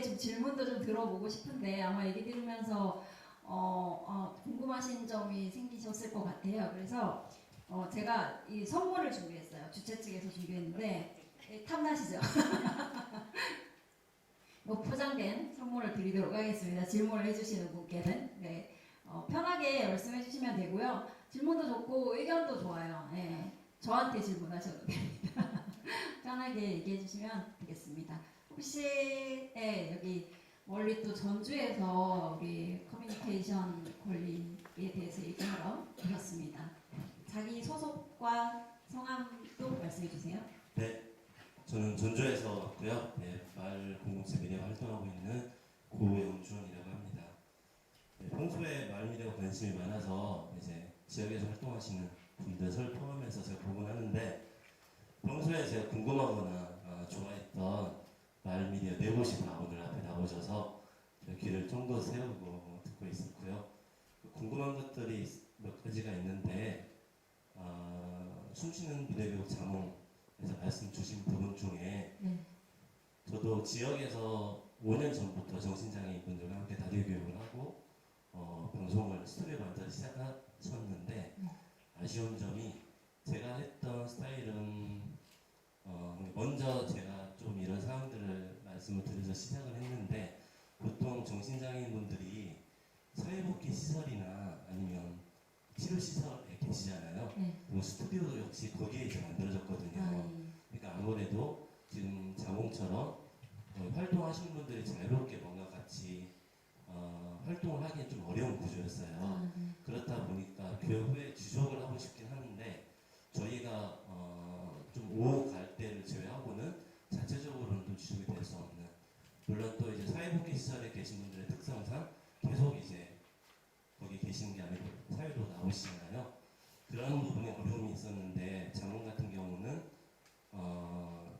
좀 질문도 좀 들어보고 싶은데 아마 얘기 들으면서 궁금하신 점이 생기셨을 것 같아요. 그래서 제가 이 선물을 준비했어요. 주최 측에서 준비했는데 탐나시죠? 뭐 포장된 선물을 드리도록 하겠습니다. 질문을 해주시는 분께는 편하게 말씀해 주시면 되고요. 질문도 좋고 의견도 좋아요. 저한테 질문하셔도 됩니다. 편하게 얘기해 주시면 되겠습니다. 혹시 여기 멀리 또 전주에서 우리 커뮤니케이션 권리에 대해서 얘기하러 오셨습니다. 자기 소속과 성함도 말씀해 주세요. 네, 저는 전주에서 왔고요. 네, 마을 공동체 미디어 활동하고 있는 고영준이라고 합니다. 네, 평소에 마을 미디어 관심이 많아서 이제 지역에서 활동하시는 분들 포함해서 제가 보곤 하는데, 평소에 제가 궁금하거나 좋아했던 마을 미디어 네 곳이 다 오늘 앞에 나오셔서 귀를 쫑긋 세우고 듣고 있었고요. 궁금한 것들이 몇 가지가 있는데, 숨쉬는 미디어교육 자몽에서 말씀 주신 부분 중에 저도 지역에서 5년 전부터 정신장애인 분들과 함께 다리 교육을 하고 방송을 스튜디오로 앉아 시작하셨는데, 아쉬운 점이 제가 했던 스타일은 먼저 제가 좀 이런 상황들을 말씀을 드려서 시작을 했는데, 보통 정신장애인 분들이 사회복지 시설이나 아니면 치료시설에 계시잖아요. 그리고 스튜디오도 역시 거기에 이제 만들어졌거든요. 그러니까 아무래도 지금 자몽처럼 활동하시는 분들이 자유롭게 뭔가 같이 활동을 하기엔 좀 어려운 구조였어요. 그렇다 보니까 교육 후에 지속을 하고 싶긴 하는데, 저희가 좀 오후 갈 때를 제외하고는 자체적으로는 좀 지속이 될 수 없는, 물론 또 이제 사회복지 시설에 계신 분들의 특성상 계속 이제 거기 계시는 게 아니고 사회로 나오시잖아요. 그런 부분에 어려움이 있었는데, 자몽 같은 경우는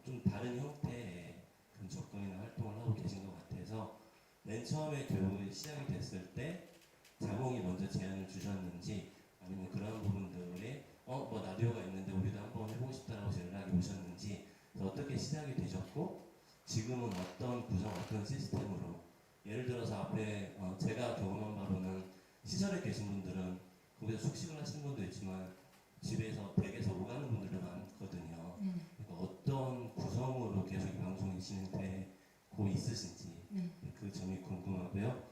좀 다른 형태의 그런 접근이나 활동을 하고 계신 것 같아서, 맨 처음에 교육이 시작이 됐을 때 자몽이 먼저 제안을 주셨는지, 아니면 그런 부분들에 뭐 라디오가 있는데 우리도 한번 해보고 싶다라고 연락이 오셨는지, 어떻게 시작이 되셨고 지금은 어떤 구성, 어떤 시스템으로, 예를 들어서 앞에 제가 경험한 바로는 시설에 계신 분들은 거기서 숙식을 하시는 분도 있지만 집에서 댁에서 오가는 분들도 많거든요. 그러니까 어떤 구성으로 계속 이 방송이 진행되고 있으신지 그 점이 궁금하고요.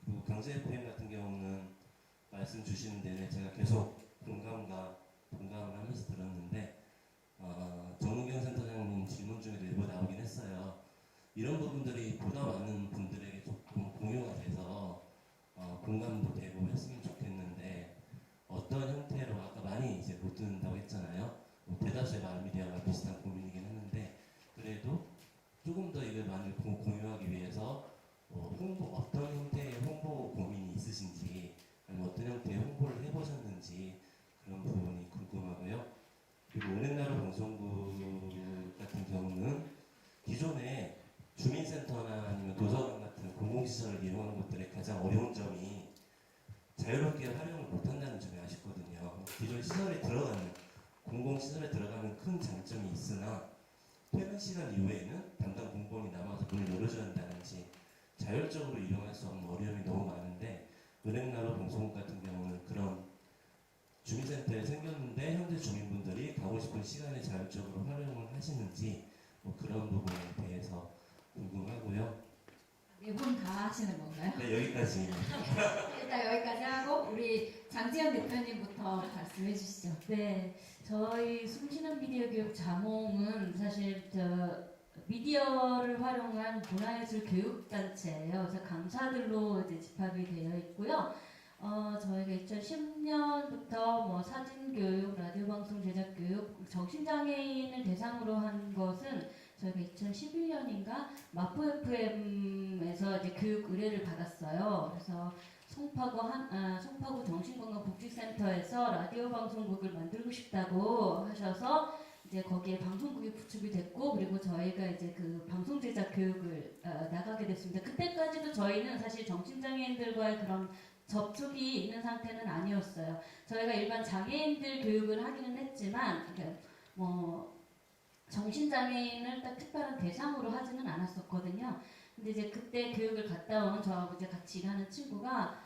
그리고 강제 FM 같은 경우는 말씀 주시는 내내 제가 계속 공감을 하면서 들었는데, 정은경 센터장님 질문 중에도 일부 나오긴 했어요. 이런 부분들이 보다 많은 분들에게 조금 공유가 돼서 공감도 되고 했으면 좋겠는데, 어떤 형태로, 아까 많이 이제 못 듣는다고 했잖아요. 대다수의 마을 미디어가 비슷한 고민이긴 했는데, 그래도 조금 더 이걸 많이 공유하기 위해서 어떤 형태의 홍보 고민이 있으신지, 아니면 어떤 형태의 홍보를 해보셨는지, 그런 부분이 궁금하고요. 그리고 은행나루 방송국 같은 경우는 기존에 주민센터나 아니면 도서관 같은 공공시설을 이용하는 것들의 가장 어려운 점이 자유롭게 활용을 못한다는 점이 아쉽거든요. 기존 시설에 들어가는, 공공시설에 들어가는 큰 장점이 있으나, 퇴근 시간 이후에는 담당 공무원이 남아서 문을 열어줘야 한다든지 자율적으로 이용할 수 없는 어려움이 너무 많은데, 은행나루 방송국 같은 경우는 그런 주민센터에 생겼는데 현재 주민분들이 가고 싶은 시간에 자율적으로 활용을 하시는지, 그런 부분에 대해서 궁금하고요. 네 분 다 하시는 건가요? 네, 여기까지. 일단 여기까지 하고 우리 장지현 대표님부터 말씀해 주시죠. 네, 저희 숨쉬는 미디어 교육 자몽은 사실 미디어를 활용한 문화예술 교육단체예요. 그래서 강사들로 이제 집합이 되어 있고요. 저희가 2010년부터 뭐 사진교육, 라디오방송 제작교육, 정신장애인을 대상으로 한 것은 저희가 2011년인가 마포 FM에서 이제 교육 의뢰를 받았어요. 그래서 송파구 정신건강복지센터에서 라디오 방송국을 만들고 싶다고 하셔서 이제 거기에 방송국이 구축이 됐고, 그리고 저희가 이제 그 방송 제작 교육을 나가게 됐습니다. 그때까지도 저희는 사실 정신장애인들과의 그런 접촉이 있는 상태는 아니었어요. 저희가 일반 장애인들 교육을 하기는 했지만, 뭐 정신장애인을 딱 특별한 대상으로 하지는 않았었거든요. 근데 이제 그때 교육을 갔다 온 저하고 이제 같이 일하는 친구가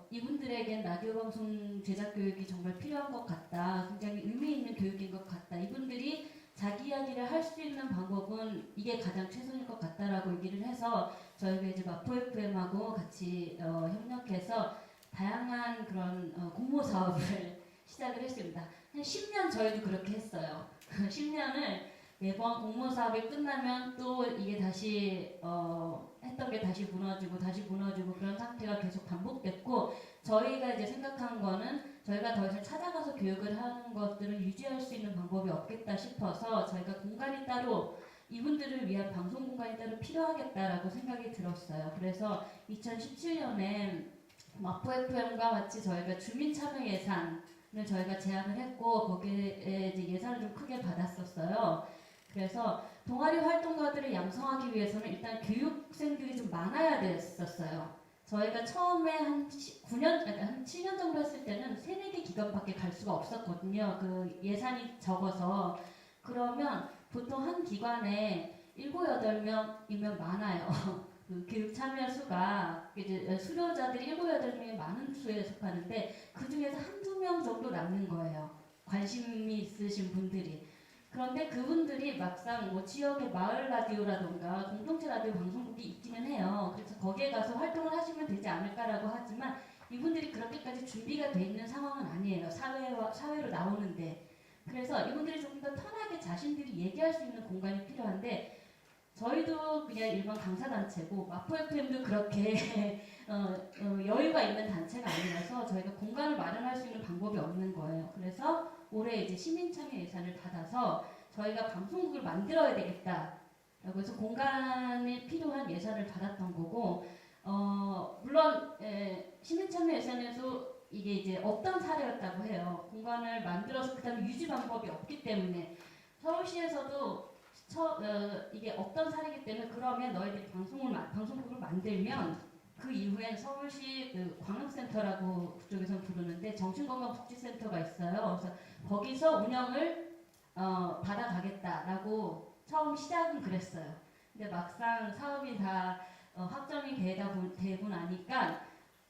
이분들에겐 라디오 방송 제작 교육이 정말 필요한 것 같다. 굉장히 의미 있는 교육인 것 같다. 이분들이 자기 이야기를 할 수 있는 방법은 이게 가장 최선일 것 같다라고 얘기를 해서 저희가 이제 마포 FM하고 같이 협력해서 다양한 그런 공모 사업을 시작을 했습니다. 한 10년 저희도 그렇게 했어요. 10년을 매번 공모 사업이 끝나면 또 이게 다시 했던 게 다시 무너지고 그런 상태가 계속 반복됐고 저희가 이제 생각한 거는 저희가 더 이상 찾아가서 교육을 하는 것들을 유지할 수 있는 방법이 없겠다 싶어서 저희가 공간이 따로 이분들을 위한 방송 공간이 따로 필요하겠다라고 생각이 들었어요. 그래서 2017년에 마포 FM과 같이 저희가 주민 참여 예산을 저희가 제안을 했고 거기에 이제 예산을 좀 크게 받았었어요. 그래서 동아리 활동가들을 양성하기 위해서는 일단 교육생들이 좀 많아야 됐었어요. 저희가 처음에 한 7년 정도 했을 때는 3, 4개 기관밖에 갈 수가 없었거든요. 그 예산이 적어서. 그러면 보통 한 기관에 7, 8명이면 많아요. 그 교육 참여 수가 이제 수료자들이 7, 8명이 많은 수에 속하는데 그 중에서 한두 명 정도 남는 거예요. 관심이 있으신 분들이. 그런데 그분들이 막상 뭐 지역의 마을 라디오라던가 공동체 라디오 방송국이 있기는 해요. 그래서 거기에 가서 활동을 하시면 되지 않을까라고 하지만 이분들이 그렇게까지 준비가 돼 있는 상황은 아니에요. 사회로 나오는데. 그래서 이분들이 조금 더 편하게 자신들이 얘기할 수 있는 공간이 필요한데 저희도 그냥 일반 강사단체고 마포 FM도 그렇게 여유가 있는 단체가 아니라서 저희가 공간을 마련할 수 있는 방법이 없는 거예요. 그래서 올해 이제 시민참여 예산을 받아서 저희가 방송국을 만들어야 되겠다라고 해서 공간에 필요한 예산을 받았던 거고 물론 시민참여 예산에서 이게 이제 없던 사례였다고 해요. 공간을 만들어서 그다음에 유지 방법이 없기 때문에 서울시에서도 이게 없던 사례이기 때문에 그러면 너희들이 방송국을 만들면 그 이후엔 서울시 그 광역센터라고 그쪽에서 부르는데 정신건강복지센터가 있어요. 그래서 거기서 운영을 받아가겠다라고 처음 시작은 그랬어요. 근데 막상 사업이 다 확정이 되고 나니까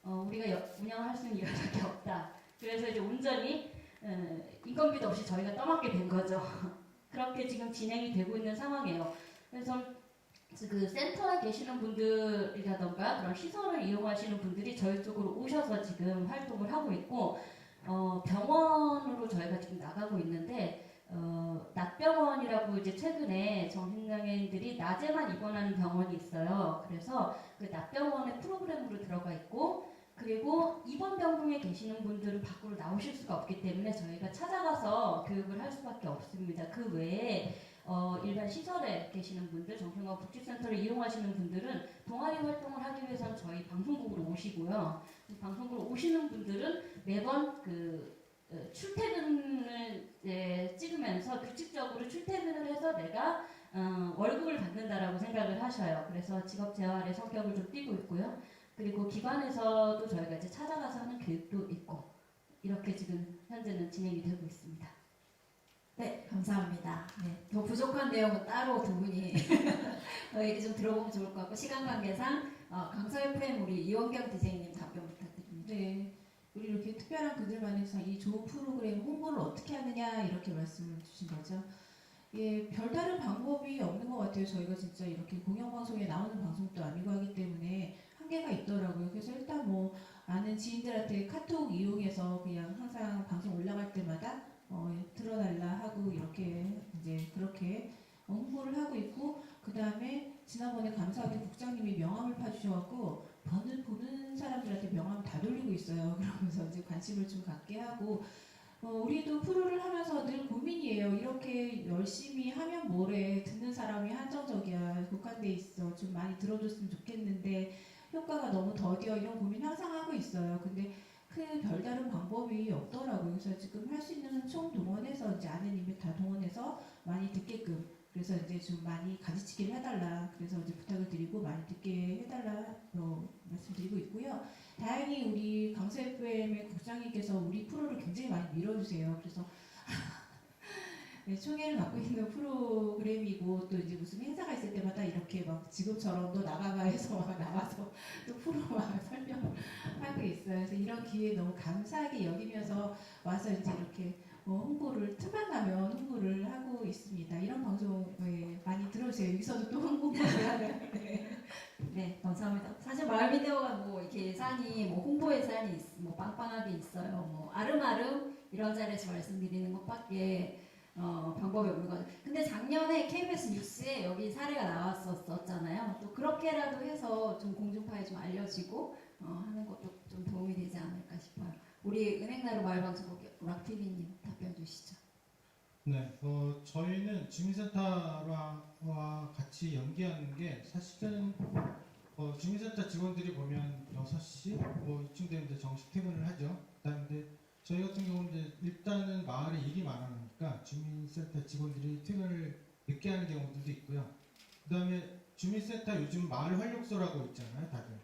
우리가 운영할 수 있는 이유밖에 없다. 그래서 이제 온전히 인건비도 없이 저희가 떠맡게 된 거죠. 그렇게 지금 진행이 되고 있는 상황이에요. 그래서 그 센터에 계시는 분들이라던가 그런 시설을 이용하시는 분들이 저희 쪽으로 오셔서 지금 활동을 하고 있고 병원으로 저희가 지금 나가고 있는데 낮병원이라고 이제 최근에 정신장애인들이 낮에만 입원하는 병원이 있어요. 그래서 그 낮병원의 프로그램으로 들어가 있고 그리고 입원 병동에 계시는 분들은 밖으로 나오실 수가 없기 때문에 저희가 찾아가서 교육을 할 수밖에 없습니다. 그 외에 일반 시설에 계시는 분들, 정신건강복지센터를 이용하시는 분들은 동아리 활동을 하기 위해서는 저희 방송국으로 오시고요. 방송국으로 오시는 분들은 매번 그 출퇴근을 찍으면서 규칙적으로 출퇴근을 해서 내가 월급을 받는다라고 생각을 하셔요. 그래서 직업재활의 성격을 좀 띠고 있고요. 그리고 기관에서도 저희가 이제 찾아가서 하는 교육도 있고 이렇게 지금 현재는 진행이 되고 있습니다. 네, 감사합니다. 네, 더 부족한 내용은 따로 두 분이 얘기 좀 들어보면 좋을 것 같고 시간 관계상 강서 FM 우리 이원경 디제이님 답변 부탁드립니다. 네, 우리 이렇게 특별한 그들만에서 이 좋은 프로그램 홍보를 어떻게 하느냐 이렇게 말씀을 주신 거죠. 예, 별다른 방법이 없는 것 같아요. 저희가 진짜 이렇게 공영방송에 나오는 방송도 아니고 하기 때문에 한계가 있더라고요. 그래서 일단 뭐 아는 지인들한테 카톡 이용해서 그냥 항상 방송 올라갈 때마다 들어달라 하고 이렇게 이제 그렇게 홍보를 하고 있고 그 다음에 지난번에 감사하게 국장님이 명함을 파주셔갖고 보는 사람들한테 명함 다 돌리고 있어요. 그러면서 이제 관심을 좀 갖게 하고 우리도 프로를 하면서 늘 고민이에요. 이렇게 열심히 하면 뭐래 듣는 사람이 한정적이야 국한돼 있어 좀 많이 들어줬으면 좋겠는데 효과가 너무 더뎌 이런 고민 항상 하고 있어요. 근데 그 별다른 방법이 없더라고요. 그래서 지금 할 수 있는 총 동원해서 이제 아내님이 다 동원해서 많이 듣게끔 그래서 이제 좀 많이 가지치기를 해달라 그래서 이제 부탁을 드리고 많이 듣게 해달라 말씀드리고 있고요. 다행히 우리 강서 FM의 국장님께서 우리 프로를 굉장히 많이 밀어주세요. 그래서 네, 총애를 받고 있는 프로그램이고 또 이제 무슨 행사가 있을 때마다 이렇게 막 지금처럼 또 나가가 해서 막 나와서 또 프로 막 설명하고 있어요. 그래서 이런 기회에 너무 감사하게 여기면서 와서 이제 이렇게 홍보를 틈만 나면 홍보를 하고 있습니다. 이런 방송에 많이 들어주세요. 여기서도 또 홍보를 하는. 네, 감사합니다. 사실 마을 미디어가 뭐 이렇게 예산이 뭐 홍보 예산이 뭐 빵빵하게 있어요. 뭐 아름아름 이런 자리에서 말씀드리는 것밖에 방법이 없는 거죠. 근데 작년에 KBS 뉴스에 여기 사례가 나왔었잖아요. 또 그렇게라도 해서 좀 공중파에 좀 알려지고 하는 것도 좀 도움이 되지 않을까 싶어요. 우리 은행나루 마을방송국 락TV님 답변 주시죠. 네, 저희는 주민센터와 같이 연계하는 게 사실은 주민센터 직원들이 보면 6시 뭐 이쯤 되면 이제 정식 퇴근을 하죠. 그다음에 저희 같은 경우는 이제 일단은 마을에 일이 많으니까 주민센터 직원들이 퇴근을 늦게 하는 경우들도 있고요. 그다음에 주민센터 요즘 마을 활력소라고 있잖아요, 다들.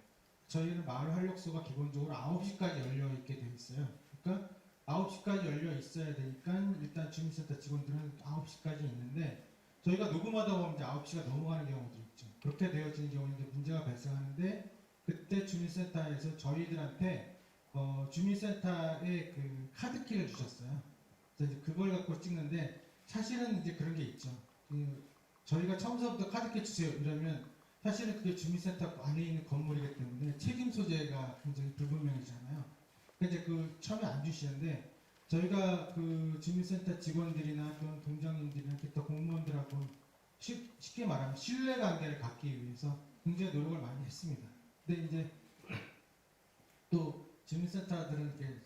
저희는 마을 활력소가 기본적으로 9시까지 열려 있게 돼 있어요. 그러니까 9시까지 열려 있어야 되니까 일단 주민센터 직원들은 9시까지 있는데 저희가 녹음하다 보면 이제 9시가 넘어가는 경우도 있죠. 그렇게 되어지는 경우에 이제 문제가 발생하는데 그때 주민센터에서 저희들한테 주민센터에 그 카드키를 주셨어요. 그래서 이제 그걸 갖고 찍는데 사실은 이제 그런 게 있죠. 저희가 처음부터 카드키 주세요 이러면 사실은 그게 주민센터 안에 있는 건물이기 때문에 책임 소재가 굉장히 불분명해지잖아요. 이제 그 처음에 안 주시는데 저희가 그 주민센터 직원들이나 또는 동장님들이나 기타 공무원들하고 쉽게 말하면 신뢰관계를 갖기 위해서 굉장히 노력을 많이 했습니다. 근데 이제 또 주민센터들은 이렇게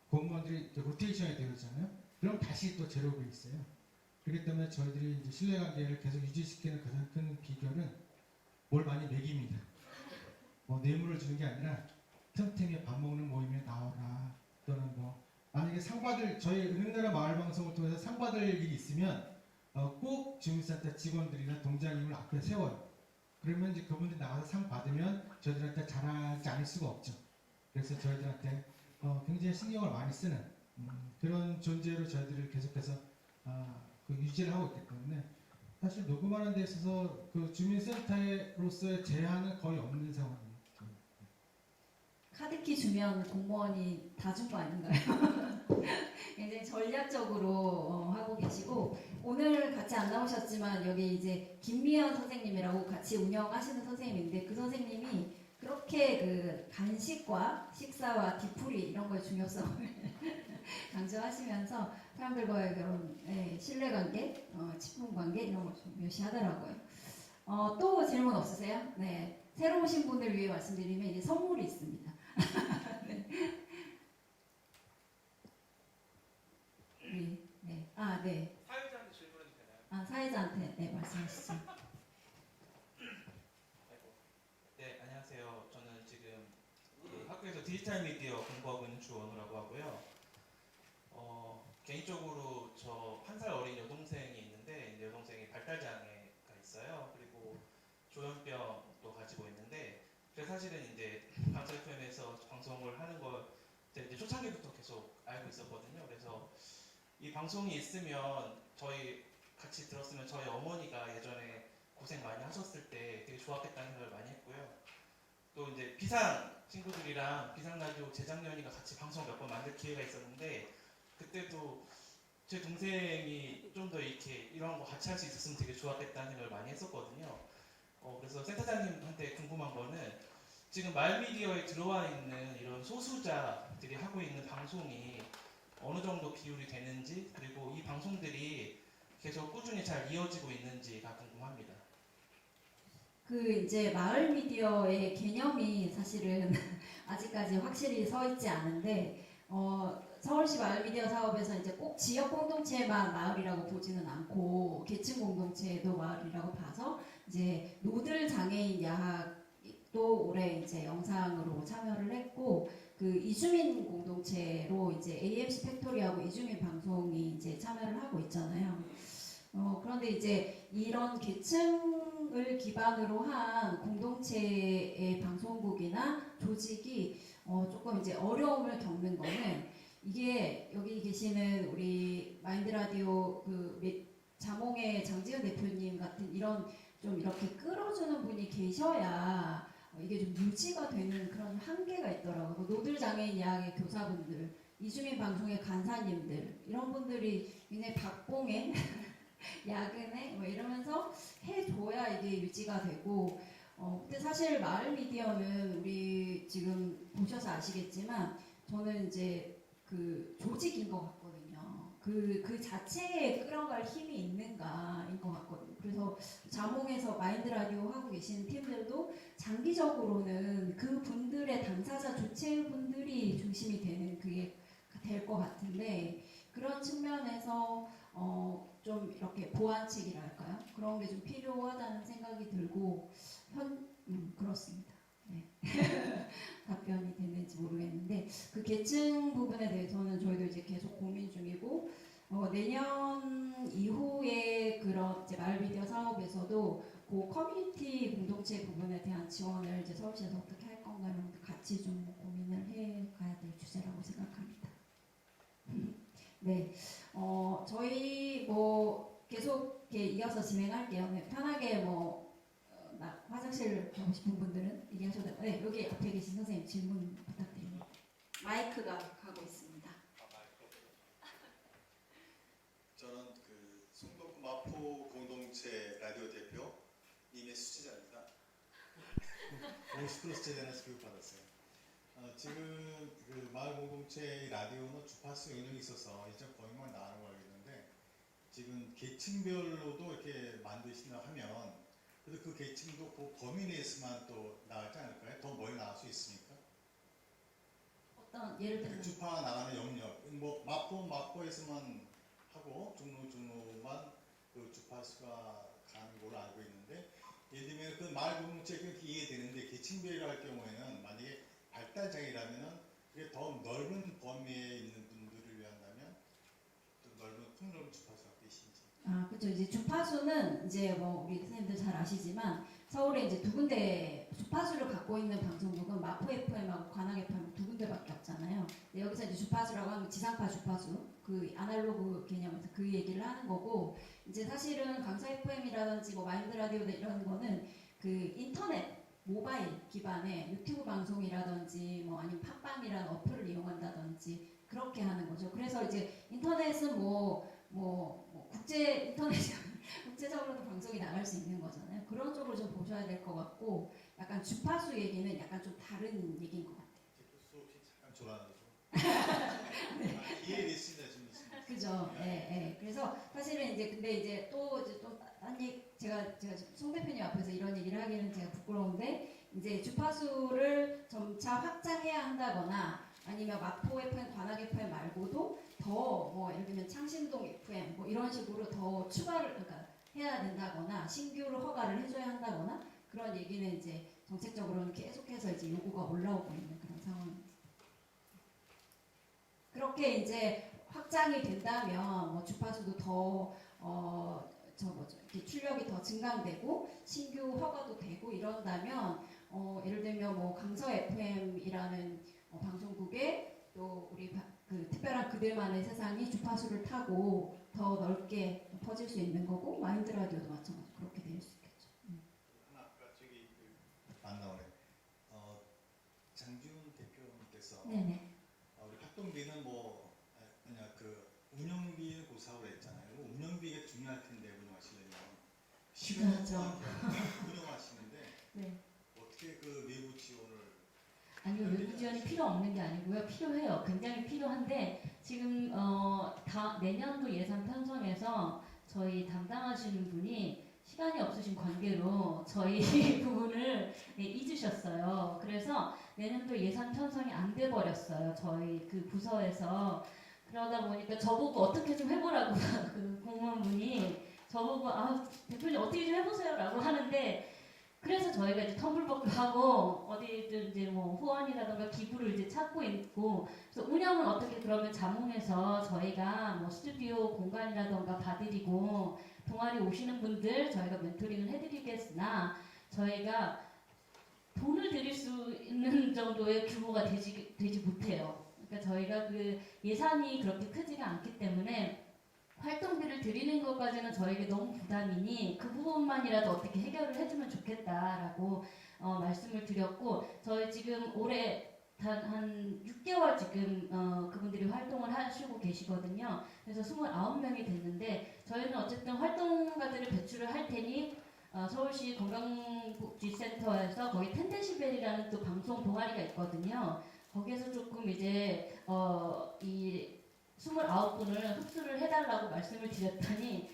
공무원들이 이제 로테이션이 되잖아요. 그럼 다시 또 제로가 있어요. 그렇기 때문에 저희들이 이제 신뢰관계를 계속 유지시키는 가장 큰 비결은 뭘 많이 먹입니다. 뭐 뇌물을 주는 게 아니라 틈틈이 밥 먹는 모임에 나와라 또는 뭐 만약에 상 받을 저희 은행나라 마을방송을 통해서 상 받을 일이 있으면 꼭 주민센터 직원들이나 동장님을 앞에 세워요. 그러면 이제 그분들이 나가서 상 받으면 저희들한테 잘하지 않을 수가 없죠. 그래서 저희들한테 굉장히 신경을 많이 쓰는 그런 존재로 저희들을 계속해서 그 유지를 하고 있기 때문에 사실 녹음하는 데 있어서 그 주민센터로서의 제한은 거의 없는 상황입니다. 카드키 주면 공무원이 다 준 거 아닌가요? 굉장히 전략적으로 하고 계시고 오늘 같이 안 나오셨지만 여기 이제 김미연 선생님이라고 같이 운영하시는 선생님인데 그 선생님이 그렇게 그 간식과 식사와 뒤풀이 이런 거의 중요성을 강조하시면서 사람들과의 그런 신뢰관계, 친분관계 이런 걸 좀 묘시하더라고요. 또 질문 없으세요? 네, 새로 오신 분들 위해 말씀드리면 이제 선물이 있습니다. 네. 네. 네. 사회자한테 질문해도 되나요? 사회자한테 네, 말씀하시죠. 네, 안녕하세요. 저는 지금 그 학교에서 디지털 미디어 공부하고 있는 주원우라고 하고요. 개인적으로 저 1살 어린 여동생이 있는데 이제 여동생이 발달장애가 있어요. 그리고 조현병도 가지고 있는데 그래서 사실은 이제 강서 FM에서 방송을 하는 걸 이제 초창기부터 계속 알고 있었거든요. 그래서 이 방송이 있으면 저희 같이 들었으면 저희 어머니가 예전에 고생 많이 하셨을 때 되게 좋았겠다는 생각을 많이 했고요. 또 이제 비상 친구들이랑 비상 라디오 재작년이가 같이 방송 몇 번 만들 기회가 있었는데 그때도 제 동생이 좀 더 이렇게 이런 거 같이 할 수 있었으면 되게 좋았겠다는 생각을 많이 했었거든요. 그래서 센터장님한테 궁금한 거는 지금 말미디어에 들어와 있는 이런 소수자들이 하고 있는 방송이 어느 정도 비율이 되는지 그리고 이 방송들이 계속 꾸준히 잘 이어지고 있는지가 궁금합니다. 그 이제 마을 미디어의 개념이 사실은 아직까지 확실히 서 있지 않은데 서울시 마을 미디어 사업에서 이제 꼭 지역 공동체만 마을이라고 보지는 않고 계층 공동체도 마을이라고 봐서 이제 노들 장애인 야학도 올해 이제 영상으로 참여를 했고 그 이주민 공동체로 이제 AMC 팩토리하고 이주민 방송이 이제 참여를 하고 있잖아요. 그런데 이제 이런 계층을 기반으로 한 공동체의 방송국이나 조직이 조금 이제 어려움을 겪는 거는 이게 여기 계시는 우리 마인드 라디오 자몽의 장지은 대표님 같은 이런 좀 이렇게 끌어주는 분이 계셔야 이게 좀 유지가 되는 그런 한계가 있더라고요. 노들 장애인 야학의 교사분들, 이주민 방송의 간사님들 이런 분들이 굉장히 박봉에 야근에 뭐 이러면서 해줘야 이게 유지가 되고 근데 사실 마을 미디어는 우리 지금 보셔서 아시겠지만 저는 이제 그 조직인 것 같거든요. 그 자체에 끌어갈 힘이 있는가인 것 같거든요. 그래서 자몽에서 마인드 라디오 하고 계시는 팀들도 장기적으로는 그 분들의 당사자 주체 분들이 중심이 되는 그게 될 것 같은데 그런 측면에서 좀 이렇게 보완책이랄까요? 그런 게 좀 필요하다는 생각이 들고 그렇습니다. 네. 답변이 됐는지 모르겠는데 그 계층 부분에 대해서는 저희도 이제 계속 고민 중이고 내년 이후에 그런 이제 마을 미디어 사업에서도 그 커뮤니티 공동체 부분에 대한 지원을 이제 서울시에서 어떻게 할 건가 이런 것도 같이 좀 고민을 해 가야 될 주제라고 생각합니다. 네, 저희 뭐 계속 이렇게 이어서 진행할게요. 네, 편하게 화장실 가고 싶은 분들은 얘기하셔도 돼요. 네, 여기 앞에 계신 선생님 질문 부탁드립니다. 마이크가 가고 있습니다. 저는 그 송도구 마포 공동체 라디오 대표 님의 수치자입니다. 50% 수치자에서 교육받았어요. 지금 그 마을 공동체 라디오는 주파수 영역이 있어서 이제 거의만 나가는 걸 알겠는데 지금 계층별로도 이렇게 만드신다고 하면 그래도 그 계층도 그 범위 내에서만 또 나가지 않을까요? 더 멀리 나갈 수 있으니까. 어떤 예를 들면 그 주파 나가는 영역, 뭐 마포에서만 하고 종로만 그 주파수가 가는 걸로 알고 있는데 예를 들면 그 마을 공동체가 이해되는데 계층별로 할 경우에는 만약에 발달장애라면은 그게 더 넓은 범위에 있는 분들을 위한다면 또 폭넓은 주파수가 계신지. 그렇죠. 이제 주파수는 이제 뭐 우리 선생님들 잘 아시지만 서울에 이제 두 군데 주파수를 갖고 있는 방송국은 마포 FM하고 관악 FM 두 군데밖에 없잖아요. 여기서 이제 주파수라고 하면 지상파 주파수, 그 아날로그 개념에서 그 얘기를 하는 거고 이제 사실은 강서 FM이라든지 뭐 마인드 라디오 이런 거는 그 인터넷 모바일 기반의 유튜브 방송이라든지 뭐 아니면 팟빵이라는 어플을 이용한다든지 그렇게 하는 거죠. 그래서 이제 인터넷은 국제 인터넷 국제적으로도 방송이 나갈 수 있는 거잖아요. 그런 쪽으로 좀 보셔야 될 것 같고 약간 주파수 얘기는 약간 좀 다른 얘기인 것 같아요. 수없이 잠깐 졸아나서 이해됐습니다 지금. 그죠. 예. 그래서 사실은 이제 근데 이제 또 딴 얘기 제가 송 대표님 앞에서 이런 얘기를 하기는 제가 부끄러운데 이제 주파수를 점차 확장해야 한다거나 아니면 마포 FM, 관악 FM 말고도 더 예를 들면 창신동 FM 뭐 이런 식으로 더 추가를 그러니까 해야 된다거나 신규로 허가를 해줘야 한다거나 그런 얘기는 이제 정책적으로는 계속해서 이제 요구가 올라오고 있는 그런 상황입니다. 그렇게 이제 확장이 된다면 뭐 주파수도 더 이렇게 출력이 더 증강되고 신규 허가도 되고 이런다면 예를 들면 뭐 강서 FM이라는 방송국에 또 우리 그 특별한 그들만의 세상이 주파수를 타고 더 넓게 퍼질 수 있는 거고 마인드 라디오도 마찬가지 그렇게 될 수 있겠죠. 하나 아까 저기 안 나오네. 장지훈 대표님께서 네네. 우리 활동비는 운영비는 고사하고 했잖아요. 운영비가 중요할 텐데 운영하시려면 중요하죠. 운영하시는데 네. 어떻게 그 외부 지원을 아니요, 외부 지원이 필요 없는 게 아니고요. 필요해요. 굉장히 필요한데 지금 내년도 예산 편성에서 저희 담당하시는 분이 시간이 없으신 관계로 저희 부분을 잊으셨어요. 그래서 내년도 예산 편성이 안 돼 버렸어요. 저희 그 부서에서. 그러다 보니까 저보고 어떻게 좀 해보라고 그 공무원분이 저보고 대표님 어떻게 좀 해보세요라고 하는데 그래서 저희가 이제 텀블벅도 하고 어디든 이제 뭐 후원이라든가 기부를 이제 찾고 있고 그래서 운영은 어떻게 그러면 자몽에서 저희가 뭐 스튜디오 공간이라든가 봐드리고 동아리 오시는 분들 저희가 멘토링을 해드리겠으나 저희가 돈을 드릴 수 있는 정도의 규모가 되지 못해요. 그러니까 저희가 그 예산이 그렇게 크지가 않기 때문에 활동비를 드리는 것까지는 저에게 너무 부담이니 그 부분만이라도 어떻게 해결을 해주면 좋겠다라고 말씀을 드렸고, 저희 지금 올해 한 6개월 지금 그분들이 활동을 하시고 계시거든요. 그래서 29명이 됐는데 저희는 어쨌든 활동가들을 배출을 할 테니 서울시 건강복지센터에서 거기 텐데시벨이라는 또 방송 동아리가 있거든요. 거기에서 조금 이제 이 29분을 흡수를 해달라고 말씀을 드렸더니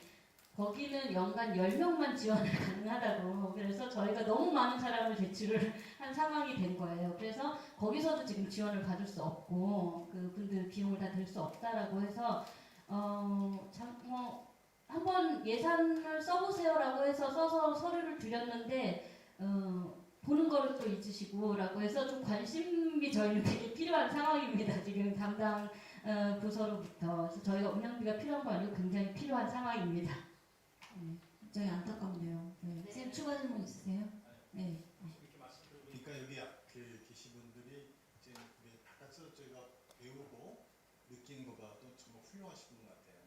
거기는 연간 10명만 지원을 가능하다고, 그래서 저희가 너무 많은 사람을 배출을 한 상황이 된 거예요. 그래서 거기서도 지금 지원을 받을 수 없고 그분들 비용을 다 들 수 없다라고 해서 한번 예산을 써보세요라고 해서 써서 서류를 드렸는데 보는 거를 또 잊으시고라고 해서 좀 관심이 저희는 되게 필요한 상황입니다. 지금 담당 부서로부터. 그래서 저희가 운영비가 필요한 거 아니고 굉장히 필요한 상황입니다. 굉장히 안타깝네요. 네. 선생님 추가 질문 있으세요? 네. 그러니까 여기 앞에 계신 분들이 이제 우리 바깥에서 저희가 배우고 느끼는 거 봐도 정말 훌륭하신 분 같아요.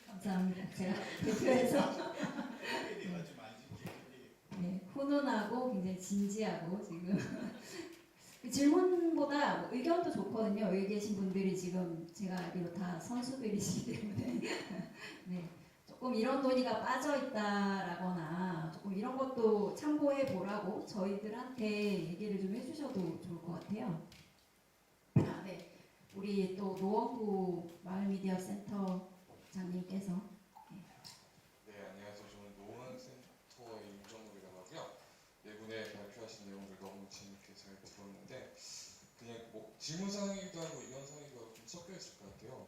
감사합니다. 제가 대표해서 내가 좀 안심되는데 네, 훈훈하고 굉장히 진지하고 지금 질문보다 뭐 의견도 좋거든요. 여기 계신 분들이 지금 제가 알기로 다 선수들이시기 때문에 네, 조금 이런 논의가 빠져 있다라거나 조금 이런 것도 참고해 보라고 저희들한테 얘기를 좀 해주셔도 좋을 것 같아요. 아, 네, 우리 또 노원구 마을미디어센터장님께서 네, 안녕하세요. 저는 노원센터의 임정국이라고 하고요. 내분에 발표하신 내용들 너무 재밌게 잘 들었는데 그냥 뭐 질문사항이기도 하고 의견사항이기도 하고 좀 섞여 있을 것 같아요.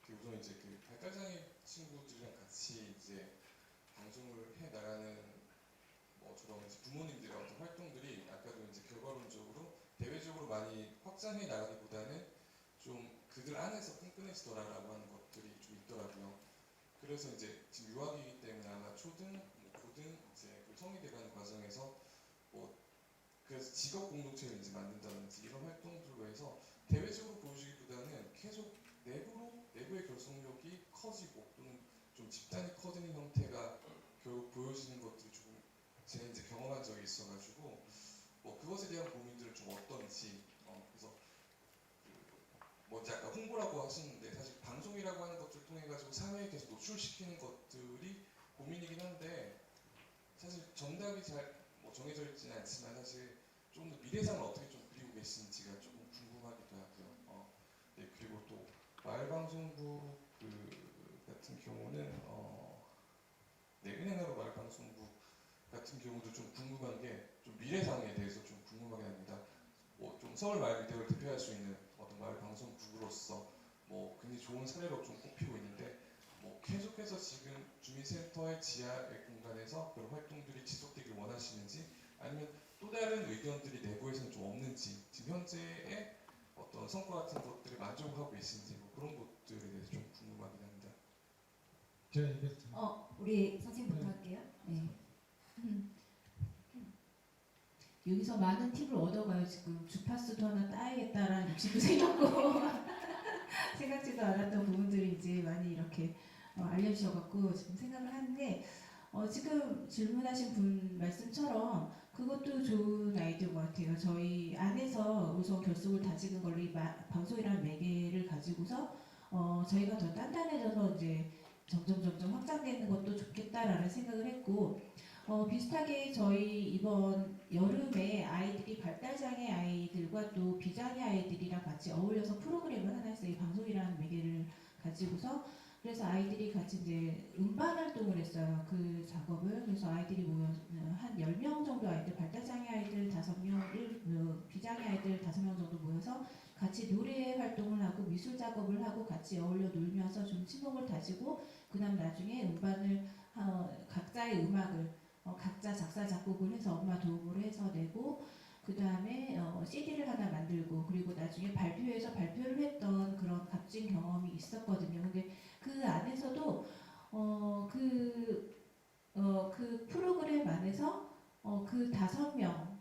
우선 이제 그 발달장애 친구들이랑 같이 이제 방송을 해 나가는 저런 이제 부모님들의 어떤 활동들이 아까도 이제 결과론적으로 대외적으로 많이 확장해 나가기보다는 좀 그들 안에서 끈끈해지더라라고 하는 것들이 좀 있더라고요. 그래서 이제 지금 유아기이기 때문에 아마 초등, 고등 이제 그 성이 돼가는 과정에서 그래서 직업 공동체를 이제 만든다든지 이런 활동들로 해서 대외적으로 보여주기보다는 계속 내부의 결속력이 커지고 또는 좀 집단이 커지는 형태가 결국 보여지는 것들이 조금 제가 이제 경험한 적이 있어가지고 그것에 대한 고민들은 좀 어떤지 그래서 이제 아까 홍보라고 하시는데 사실 방송이라고 하는 것들을 통해 가지고 사회에 계속 노출시키는 것들이 고민이긴 한데 사실 정답이 잘 정해져 있지는 않지만 사실 좀 더 미래상을 어떻게 좀 그리고 계신지가 조금 궁금하기도 하고요. 네, 그리고 또 마을방송부 같은 경우는 은행나루 마을방송부 같은 경우도 좀 궁금한 게 좀 미래상에 대해서 좀 궁금하게 합니다. 좀 서울 마을미디어를 대표할 수 있는 어떤 마을방송국으로서 굉장히 좋은 사례로 좀 꼽히고 있는데 계속해서 지금 주민센터의 지하의 공간에서 그런 활동들이 지속되길 원하시는지 아니면 또 다른 의견들이 내부에서는 좀 없는지 지금 현재의 어떤 성과 같은 것들에 만족하고 계신지 그런 것들에 대해서 좀 궁금하긴 합니다. 제가 얘기했죠. 우리 선생님부터 할게요. 네. 여기서 많은 팁을 얻어가요. 지금 주파수도 하나 따야겠다라는 욕심도 생겼고 생각지도 않았던 부분들이 이제 많이 이렇게 알려주셔갖고 지금 생각을 하는데 지금 질문하신 분 말씀처럼 그것도 좋은 아이디어인 것 같아요. 저희 안에서 우선 결속을 다지는 걸로 이 방송이라는 매개를 가지고서 저희가 더 단단해져서 이제 점점 확장되는 것도 좋겠다라는 생각을 했고 비슷하게 저희 이번 여름에 아이들이 발달장애 아이들과 또 비장애 아이들이랑 같이 어울려서 프로그램을 하나 했어요. 이 방송이라는 매개를 가지고서 그래서 아이들이 같이 이제 음반 활동을 했어요. 그 작업을. 그래서 아이들이 모여 한 10명 정도 아이들, 발달장애 아이들 5명, 비장애 아이들 5명 정도 모여서 같이 노래 활동을 하고 미술 작업을 하고 같이 어울려 놀면서 좀 친목을 다지고 그다음 나중에 음반을 각자의 음악을 각자 작사 작곡을 해서 엄마 도움으로 해서 내고 그 다음에 CD를 하나 만들고 그리고 나중에 발표회에서 발표를 했던 그런 값진 경험이 있었거든요. 근데 그 안에서도 그 프로그램 안에서 그 5명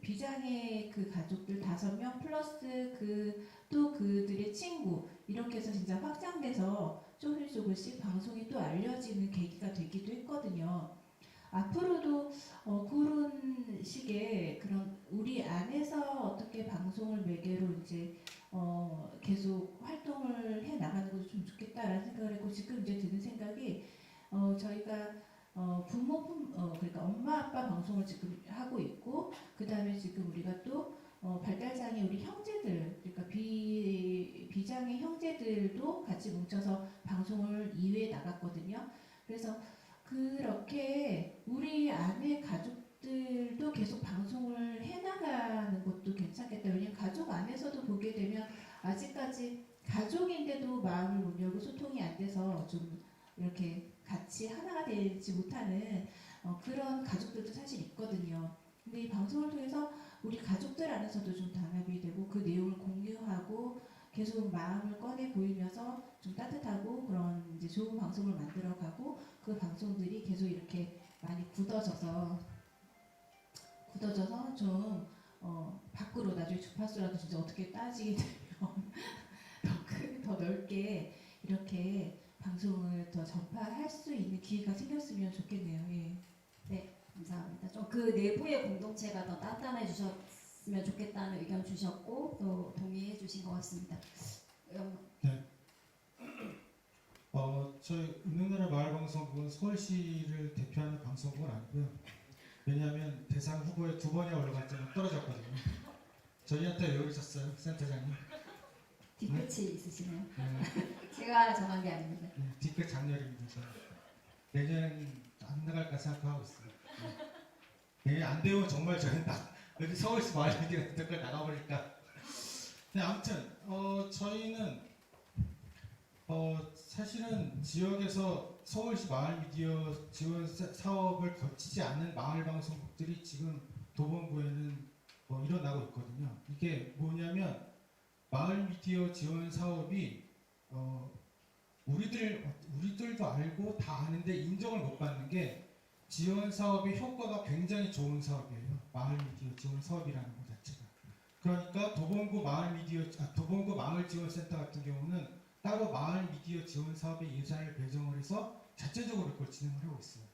비장애 그 가족들 5명 플러스 또 그들의 친구 이렇게 해서 진짜 확장돼서 조금씩 방송이 또 알려지는 계기가 되기도 했거든요. 앞으로도 그런 식의 그런 우리 안에서 어떻게 방송을 매개로 이제 계속 활동을 해 나가는 것도 좀 좋겠다라는 생각을 했고, 지금 이제 드는 생각이 저희가 그러니까 엄마 아빠 방송을 지금 하고 있고, 그 다음에 지금 우리가 또 발달장애 우리 형제들, 그러니까 비장애 형제들도 같이 뭉쳐서 방송을 2회 나갔거든요. 그래서 그렇게 우리 안에 가족들도 계속 방송을 해나가는 것도 괜찮겠다. 왜냐면 가족 안에서도 보게 되면 아직까지 가족인데도 마음을 못 열고 소통이 안 돼서 좀 이렇게 같이 하나가 되지 못하는 그런 가족들도 사실 있거든요. 근데 이 방송을 통해서 우리 가족들 안에서도 좀 단합이 되고 그 내용을 공유하고 계속 마음을 꺼내 보이면서 좀 따뜻하고 그런 이제 좋은 방송을 만들어가고, 그 방송들이 계속 이렇게 많이 굳어져서 좀 밖으로 나중에 주파수라도 진짜 어떻게 따지게 되면 더 넓게 이렇게 방송을 더 전파할 수 있는 기회가 생겼으면 좋겠네요. 예. 네, 감사합니다. 좀 그 내부의 공동체가 더 단단해지셨으면 좋겠다는 의견 주셨고 또 동의해 주신 것 같습니다. 저희 은행나라 마을방송국은 서울시를 대표하는 방송국은 아니고요. 왜냐하면 대상 후보에 2번이나 올라갔지만 떨어졌거든요. 저희한테 왜 그러셨어요, 센터장님? 뒤끝이 있으시네요. 네, 제가 정한 게 아닙니다. 뒤끝 장렬입니다. 저는. 내년 안 나갈까 생각하고 있어요. 내년 안 되면 정말 저희는 여기 서울시 마을미디어 때까지 나가버릴까. 네, 아무튼 저희는 사실은 지역에서 서울시 마을미디어 지원 사업을 거치지 않은 마을방송국들이 지금 도봉구에는 일어나고 있거든요. 이게 뭐냐면 마을미디어 지원 사업이 우리들도 알고 다 아는데 인정을 못 받는 게, 지원 사업의 효과가 굉장히 좋은 사업이에요. 마을미디어 지원 사업이라는 것 자체가. 그러니까 도봉구 마을지원센터 같은 경우는 따로 마을미디어 지원 사업에 예산을 배정을 해서 자체적으로 그걸 진행을 하고 있어요.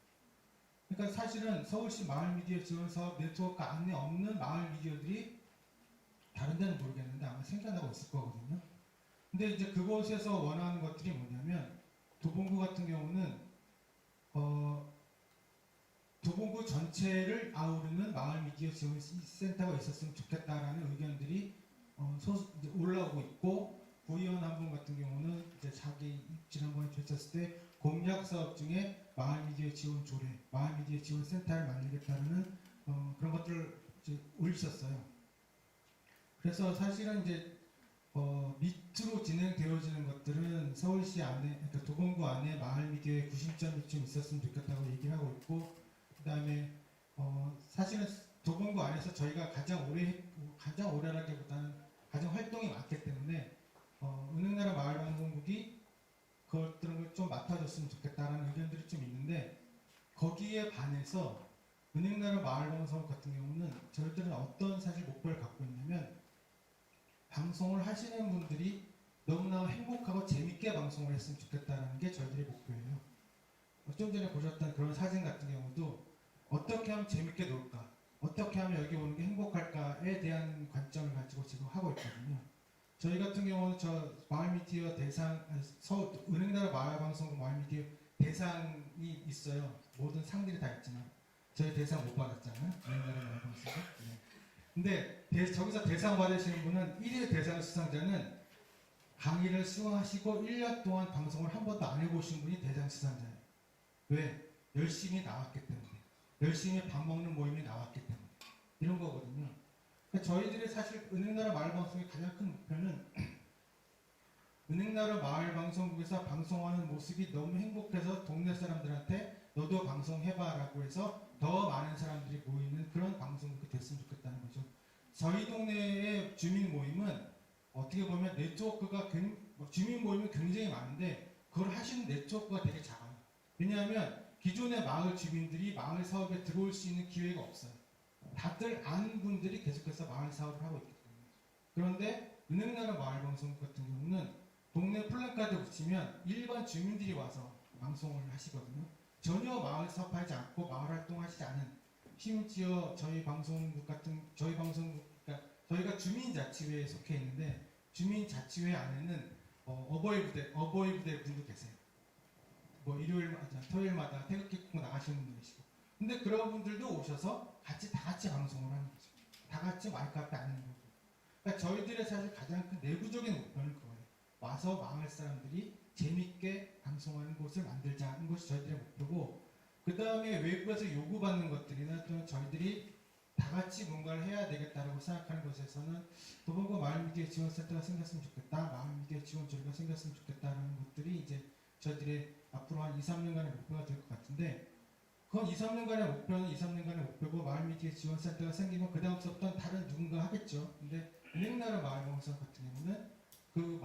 그러니까 사실은 서울시 마을미디어 지원 사업 네트워크 안에 없는 마을미디어들이 다른 데는 모르겠는데 아마 생겨나고 있을 거거든요. 근데 이제 그곳에서 원하는 것들이 뭐냐면, 도봉구 같은 경우는 도봉구 전체를 아우르는 마을미디어 지원 센터가 있었으면 좋겠다라는 의견들이 이제 올라오고 있고, 구의원 한 분 같은 경우는 이제 자기 지난번에 줬었을 때 공약 사업 중에 마을미디어 지원 조례, 마을미디어 지원 센터를 만들겠다는 그런 것들을 이제 올리셨어요. 그래서 사실은 이제 밑으로 진행되어지는 것들은 서울시 안에, 그러니까 도봉구 안에 마을미디어의 구심점이 좀 있었으면 좋겠다고 얘기를 하고 있고, 그 다음에 사실은 도봉구 안에서 저희가 가장 오래라기보다는 가장 활동이 많기 때문에 은행나라 마을방송국이 그것들을 좀 맡아줬으면 좋겠다라는 의견들이 좀 있는데, 거기에 반해서 은행나라 마을방송국 같은 경우는 저희들은 어떤 사실 목표를 갖고 있냐면, 방송을 하시는 분들이 너무나 행복하고 재밌게 방송을 했으면 좋겠다는 게 저희들의 목표예요. 좀 전에 보셨던 그런 사진 같은 경우도 어떻게 하면 재밌게 놀까, 어떻게 하면 여기 오는 게 행복할까에 대한 관점을 가지고 지금 하고 있거든요. 저희 같은 경우는 저 마을미디어 대상, 은행나라 마을방송국 마을미디어 대상이 있어요. 모든 상들이 다 있지만 저희 대상 못 받았잖아요. 은행나라 마을방송국. 네. 근데 저기서 대상 받으시는 분은 1위 대상 수상자는 강의를 수강하시고 1년 동안 방송을 한 번도 안 해보신 분이 대상 수상자예요. 왜? 열심히 나왔기 때문에. 열심히 밥 먹는 모임에 나왔기 때문에. 이런 거거든요. 그러니까 저희들이 사실 은행나라 마을방송의 가장 큰 목표는 은행나라 마을방송국에서 방송하는 모습이 너무 행복해서 동네 사람들한테 너도 방송해봐라고 해서 더 많은 사람들이 모이는 그런 방송국이 됐으면 좋겠다는 거죠. 저희 동네의 주민 모임은 어떻게 보면 네트워크가 주민 모임은 굉장히 많은데 그걸 하시는 네트워크가 되게 작아요. 왜냐하면 기존의 마을 주민들이 마을 사업에 들어올 수 있는 기회가 없어요. 다들 아는 분들이 계속해서 마을 사업을 하고 있기 때문에. 그런데 은행나라 마을방송 같은 경우는 동네 플랜카드 붙이면 일반 주민들이 와서 방송을 하시거든요. 전혀 마을 사업하지 않고 마을 활동하시지 않은, 심지어 저희 방송국, 그러니까 저희가 주민자치회에 속해 있는데 주민자치회 안에는 어버이 부대 분도 계세요. 뭐 일요일마다 토요일마다 태극기 꽂고 나가시는 분도 계시고. 근데 그런 분들도 오셔서 다 같이 방송을 하는 거죠. 다 같이 마이크 앞에 앉는 거고. 그러니까 저희들의 사실 가장 큰 내부적인 목표는 그거예요. 와서 마을 사람들이 재밌게 방송하는 곳을 만들자는 것이 저희들의 목표고, 그 다음에 외부에서 요구받는 것들이나 또 저희들이 다 같이 뭔가를 해야 되겠다라고 생각하는 것에서는 도봉구 마을미디어 지원센터가 생겼으면 좋겠다, 마을미디어 지원조례가 생겼으면 좋겠다라는 것들이 이제 저희들의 앞으로 한 2, 3년간의 목표가 될 것 같은데, 그건 2, 3년간의 목표는 2, 3년간의 목표고, 마을미디어 지원센터가 생기면 그 다음부터는 다른 누군가 하겠죠. 근데 은행나라 마을방송 같은 경우는 그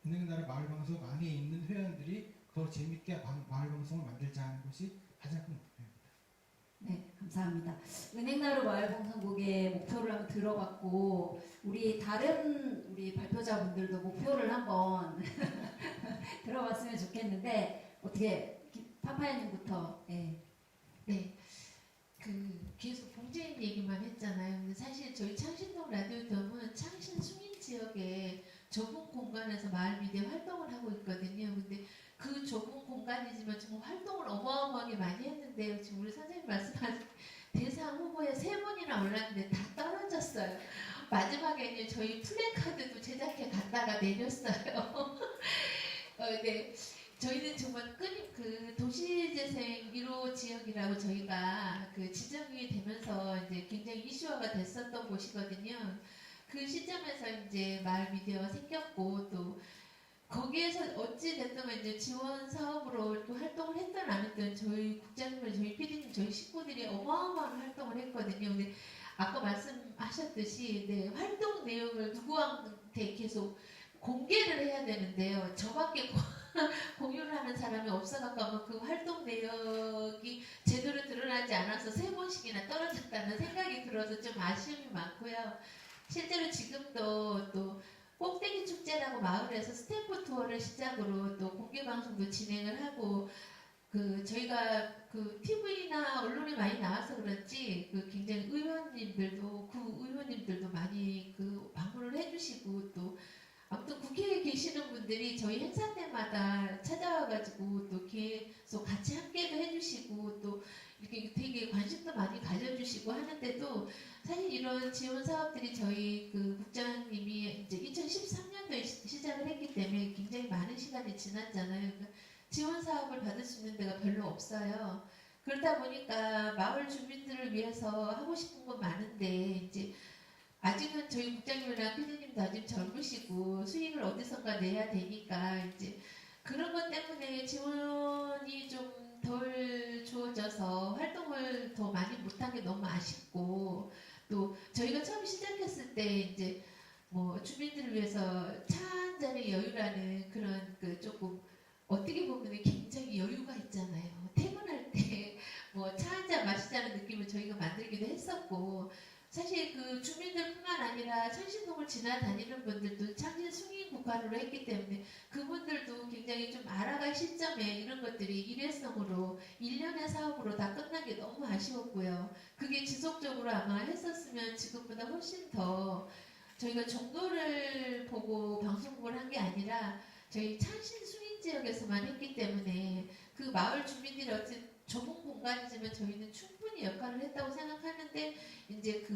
은행나라 마을방송 안에 있는 회원들이 더 재밌게 마을방송을 만들자는 것이 가장 큰 목표입니다. 네, 감사합니다. 은행나루 마을방송국의 목표를 한번 들어봤고, 우리 발표자분들도 목표를 한번 들어봤으면 좋겠는데, 어떻게 파파야님부터. 예. 네, 계속 봉제인 얘기만 했잖아요. 근데 사실 저희 창신동 라디오덤은 창신 숭인 지역에 좁은 공간에서 마을 미디어 활동을 하고 있거든요. 근데 그 좁은 공간이지만 정말 활동을 어마어마하게 많이 했는데요. 지금 우리 선생님 말씀하신 대상 후보에 3번이나 올랐는데 다 떨어졌어요. 마지막에는 저희 플래카드도 제작해 갔다가 내렸어요. 네. 저희는 정말 도시재생 1호 지역이라고 저희가 지정이 되면서 이제 굉장히 이슈화가 됐었던 곳이거든요. 그 시점에서 이제 마을 미디어가 생겼고, 또 거기에서 어찌 됐든 이제 지원 사업으로 또 활동을 했든 안 했든 저희 국장님, 저희 PD님, 저희 식구들이 어마어마한 활동을 했거든요. 근데 아까 말씀하셨듯이 활동 내용을 누구한테 계속 공개를 해야 되는데요. 저밖에 공유를 하는 사람이 없어갖고 아마 그 활동 내역이 제대로 드러나지 않아서 3번씩이나 떨어졌다는 생각이 들어서 좀 아쉬움이 많고요. 실제로 지금도 또 꼭대기 축제라고 마을에서 스탬프 투어를 시작으로 또 공개 방송도 진행을 하고, 저희가 TV나 언론에 많이 나와서 그런지 굉장히 의원님들도 많이 방문을 해주시고, 또 아무튼 국회에 계시는 분들이 저희 행사 때마다 찾아와가지고 또 계속 같이 함께도 해주시고, 또 이렇게 되게 관심도 많이 가져주시고 하는데도, 사실 이런 지원 사업들이 저희 국장님이 이제 2013년도에 시작을 했기 때문에 굉장히 많은 시간이 지났잖아요. 그러니까 지원 사업을 받을 수 있는 데가 별로 없어요. 그러다 보니까 마을 주민들을 위해서 하고 싶은 건 많은데, 이제 아직은 저희 국장님이랑 PD님도 아직 젊으시고 수익을 어디선가 내야 되니까 이제 그런 것 때문에 지원이 좀 덜 주어져서 활동을 더 많이 못한 게 너무 아쉽고, 또 저희가 처음 시작했을 때 이제 뭐 주민들을 위해서 차 한 잔의 여유라는 그런 조금 어떻게 보면 굉장히 여유가 있잖아요. 퇴근할 때 뭐 차 한 잔 마시자는 느낌을 저희가 만들기도 했었고, 사실 주민들뿐만 아니라 창신동을 지나다니는 분들도 창신 숭인 국가로 했기 때문에 그분들도 굉장히 좀 알아갈 시점에 이런 것들이 일회성으로 1년의 사업으로 다 끝난 게 너무 아쉬웠고요. 그게 지속적으로 아마 했었으면 지금보다 훨씬 더 저희가 정도를 보고 방송국을 한 게 아니라 저희 창신 숭인 지역에서만 했기 때문에 그 마을 주민들이 어쨌든 좁은 공간이지만 저희는 충분히 역할을 했다고 생각하는데, 이제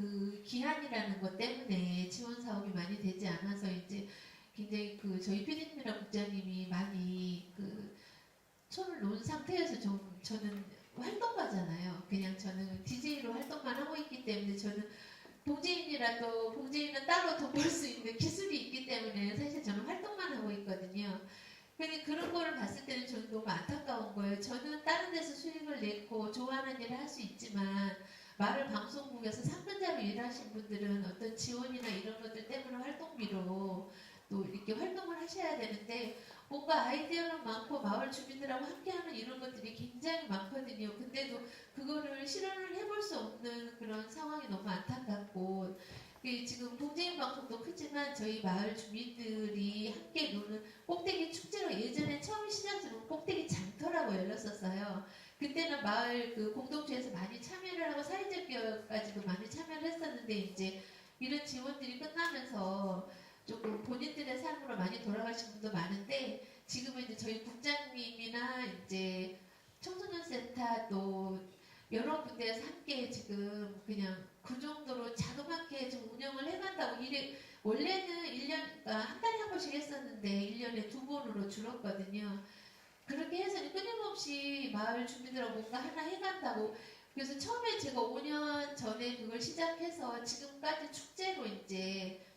기한이라는 것 때문에 지원 사업이 많이 되지 않아서 이제 굉장히 저희 PD님이랑 국장님이 많이 손을 놓은 상태에서 저는 활동가잖아요. 그냥 저는 DJ로 활동만 하고 있기 때문에, 저는 봉제인은 따로 돈 벌 수 있는 기술이 있기 때문에 사실 저는 활동만 하고 있거든요. 근데 그런 거를 봤을 때는 저는 너무 안타까운 거예요. 저는 다른 데서 수익을 내고 좋아하는 일을 할 수 있지만, 마을 방송국에서 상근자로 일하신 분들은 어떤 지원이나 이런 것들 때문에 활동비로 또 이렇게 활동을 하셔야 되는데, 뭔가 아이디어는 많고 마을 주민들하고 함께하는 이런 것들이 굉장히 많거든요. 근데도 그거를 실현을 해볼 수 없는 그런 상황이 너무 안타깝고, 지금 동재인 방송도 크지만 저희 마을 주민들이 함께 노는 꼭대기 축제로 예전에 처음 시작되면 꼭대기 장터라고 열렸었어요. 그때는 마을 그 공동체에서 많이 참여를 하고 사회적 기업까지도 많이 참여를 했었는데 이제 이런 지원들이 끝나면서 조금 본인들의 삶으로 많이 돌아가신 분도 많은데 지금은 이제 저희 국장님이나 이제 청소년센터 또 여러 군데에서 함께 지금 그냥 그 정도로 자그맣게 좀 운영을 해간다고 원래는 1년, 한 달에 한 번씩 했었는데 1년에 2번으로 줄었거든요. 그렇게 해서 끊임없이 마을 주민들하고 뭔가 하나 해간다고. 그래서 처음에 제가 5년 전에 그걸 시작해서 지금까지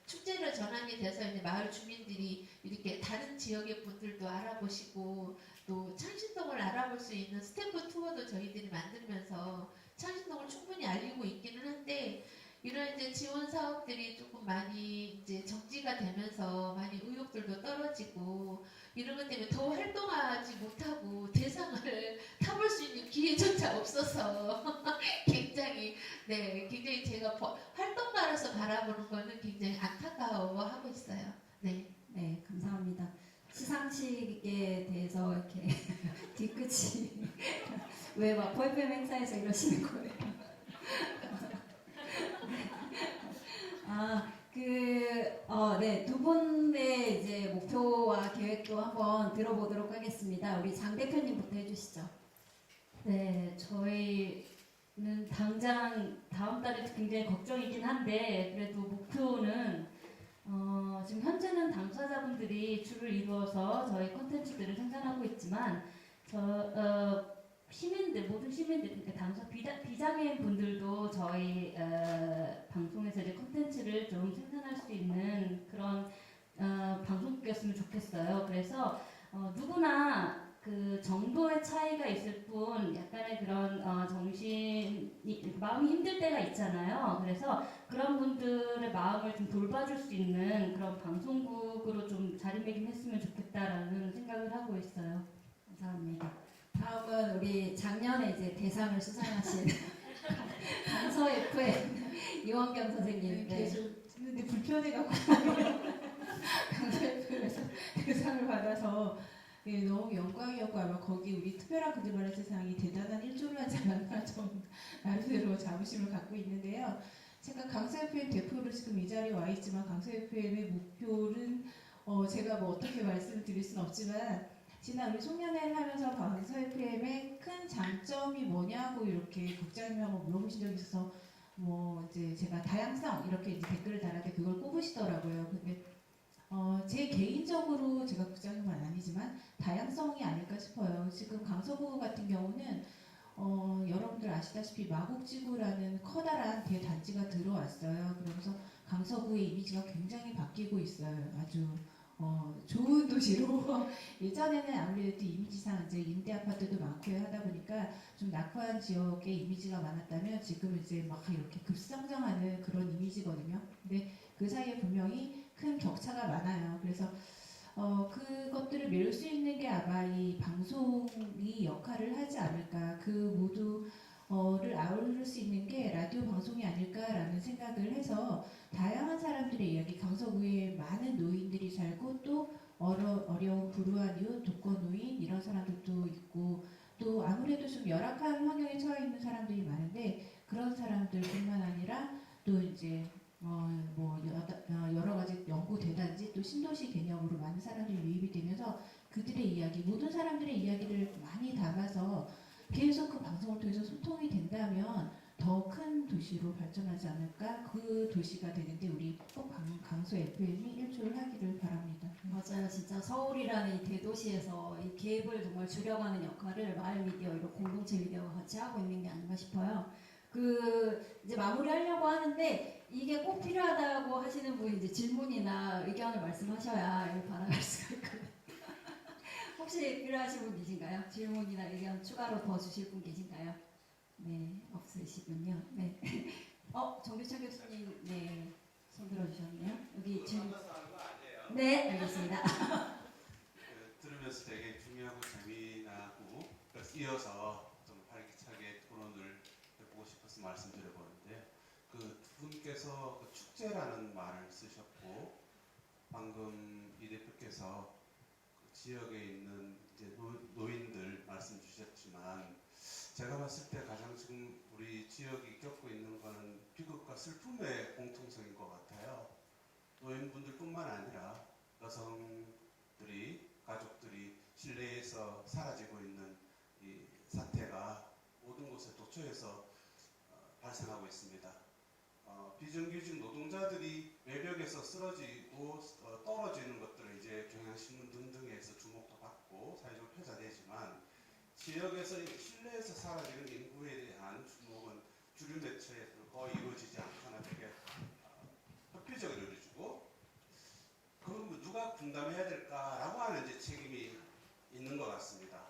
축제로 전환이 돼서 이제 마을 주민들이 이렇게 다른 지역의 분들도 알아보시고 또 창신동을 알아볼 수 있는 스탬프 투어도 저희들이 만들면서 창신동을 충분히 알리고 있기는 한데 이런 이제 지원 사업들이 조금 많이 이제 정지가 되면서 많이 의욕들도 떨어지고 이런 것 때문에 더 활동하지 못하고 대상을 타볼 수 있는 기회조차 없어서 굉장히 제가 활동가로서 바라보는 거는 굉장히 안타까워하고 있어요. 네. 네, 감사합니다. 시상식에 대해서 이렇게 뒤끝이 왜 막 포에프엠 행사에서 이러시는 거예요? 네, 두 분의 이제 목표와 계획도 한번 들어보도록 하겠습니다. 우리 장 대표님부터 해주시죠. 네, 저희는 당장 다음 달에 굉장히 걱정이긴 한데 그래도 목표는 지금 현재는 당사자분들이 줄을 이루어서 저희 콘텐츠들을 생산하고 있지만 모든 시민들, 그러니까 당사 비장애인 분들도 저희 방송에서 이제 콘텐츠를 좀 생산할 수 있는 그런 방송국이었으면 좋겠어요. 그래서 누구나 그 정도의 차이가 있을 뿐 약간의 그런 마음이 힘들 때가 있잖아요. 그래서 그런 분들의 마음을 좀 돌봐줄 수 있는 그런 방송국으로 좀 자리매김했으면 좋겠다라는 생각을 하고 있어요. 감사합니다. 다음은 우리 작년에 이제 대상을 수상하신 강서 FM 이원경 선생님. 네. 계속 듣는데 불편해갖고 강서 FM에서 대상을 받아서 너무 영광이었고 아마 거기 우리 특별한 그들만의 세상이 대단한 일조를 하지 않았나 좀 나름대로 자부심을 갖고 있는데요. 제가 강서 FM 대표로 지금 이 자리에 와 있지만 강서 FM의 목표는 제가 뭐 어떻게 말씀을 드릴 수는 없지만 지난 우리 송년회를 하면서 강서 FM의 큰 장점이 뭐냐고 이렇게 국장님이 한번 물어보신 적이 있어서 뭐 이제 제가 다양성 이렇게 이제 댓글을 달았는데 그걸 꼽으시더라고요. 근데 제 개인적으로 제가 국장님은 아니지만 다양성이 아닐까 싶어요. 지금 강서구 같은 경우는 여러분들 아시다시피 마곡지구라는 커다란 대단지가 들어왔어요. 그러면서 강서구의 이미지가 굉장히 바뀌고 있어요. 아주 좋은 도시로 예전에는 아무래도 이미지상 이제 임대 아파트도 많고 하다 보니까 좀 낙후한 지역의 이미지가 많았다면 지금 이제 막 이렇게 급성장하는 그런 이미지거든요. 근데 그 사이에 분명히 큰 격차가 많아요. 그래서 그것들을 메울 수 있는 게 아마 이 방송이 역할을 하지 않을까. 그 모두를 아우를 수 있는 게 라디오 방송이 아닐까라는 생각을 해서 다양한 사람들의 이야기, 강서구에 많은 노인들이 살고 또 어려운 불우한 이웃, 독거노인 이런 사람들도 있고 또 아무래도 좀 열악한 환경에 처해 있는 사람들이 많은데 그런 사람들뿐만 아니라 또 이제 여러 가지 연구 대단지 또 신도시 개념으로 많은 사람들이 유입이 되면서 그들의 이야기, 모든 사람들의 이야기를 많이 담아서 계속 그 방송을 통해서 소통이 된다면 더 큰 도시로 발전하지 않을까? 그 도시가 되는데 우리 꼭 강서 FM이 일조를 하기를 바랍니다. 맞아요. 진짜 서울이라는 이 대도시에서 이 갭을 정말 줄여가는 역할을 마을 미디어, 이런 공동체 미디어가 같이 하고 있는 게 아닌가 싶어요. 이제 마무리하려고 하는데 이게 꼭 필요하다고 하시는 분이 이제 질문이나 의견을 말씀하셔야 이걸 받아갈 수가 있거든요. 혹시 필요하신 분 계신가요? 질문이나 의견 추가로 더 주실 분 계신가요? 네, 없으시군요. 네. 정규철 교수님, 네, 손 들어주셨네요. 여기 질문. 네, 알겠습니다. 들으면서 되게 중요하고 재미나고 이어서 좀 활기차게 토론을 해보고 싶어서 말씀드려보는데요. 두 분께서 그 축제라는 말을 쓰셨고 방금 이 대표께서 그 지역에 있는 이제 노인들 말씀 주셨지만 제가 봤을 때 가장 지금 우리 지역이 겪고 있는 거는 비극과 슬픔의 공통성인 것 같아요. 노인분들뿐만 아니라 여성들이 가족들이 실내에서 사라지고 있는 이 사태가 모든 곳에 도처에서 발생하고 있습니다. 비정규직 노동자들이 외벽에서 쓰러지고 떨어지는 것들을 이제 경향신문 등등에서 주목도 받고 사회적으로 표자되지만 지역에서 실내에서 사라지는 인구에 대한 주목은 주류 매체에서 거의 이루어지지 않거나 되게 흑표적으로 이루어지고 그럼 누가 분담해야 될까라고 하는 이제 책임이 있는 것 같습니다.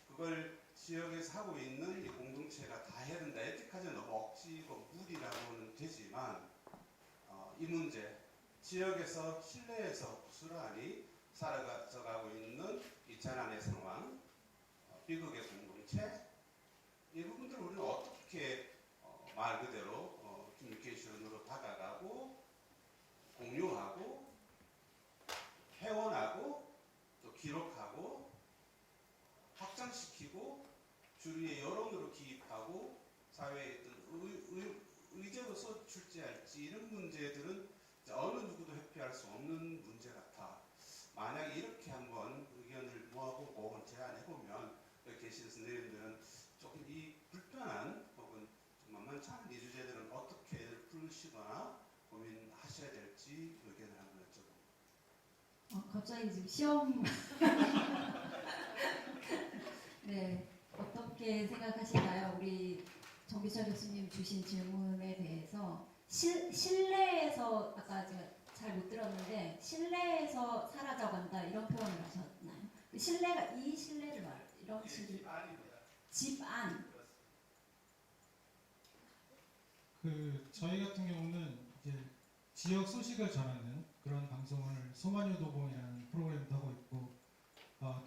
그걸 지역에서 하고 있는 이 공동체가 다 해야 된다. 여태까지는 너무 억지고 무리라고는 되지만 이 문제 지역에서 실내에서 부스란히 살아가고 있는 이 재난의 상황, 비극의 공동체 이 부분들을 우리는 어떻게 말 그대로 커뮤니케이션으로 다가가고 공유하고 회원하고 또 기록하고 확장시키고 주류의 여론으로 기입하고 사회에 어떤 의제로서 출제할지 이런 문제들은 어느 누구도 회피할 수 없는 문제 같아. 만약에 이렇게 한번 의견을 모아보고 제안해보면 여기 계신 선생님들은 조금 이 불편한 혹은 좀 만만치 않은 이 주제들은 어떻게 풀시거나 고민하셔야 될지 의견을 한번 여쭤봅니다. 갑자기 지금 시험 네, 어떻게 생각하실까요? 우리 정기철 교수님 주신 질문에 대해서 실내에서 아까 제가 잘 못 들었는데 실내에서 사라져간다 이런 표현을 하셨나요? 그 실내가 이 실내를 말 이런 집 안. 그 저희 같은 경우는 이제 지역 소식을 전하는 그런 방송을 소마뉴도봉이라는 프로그램도 하고 있고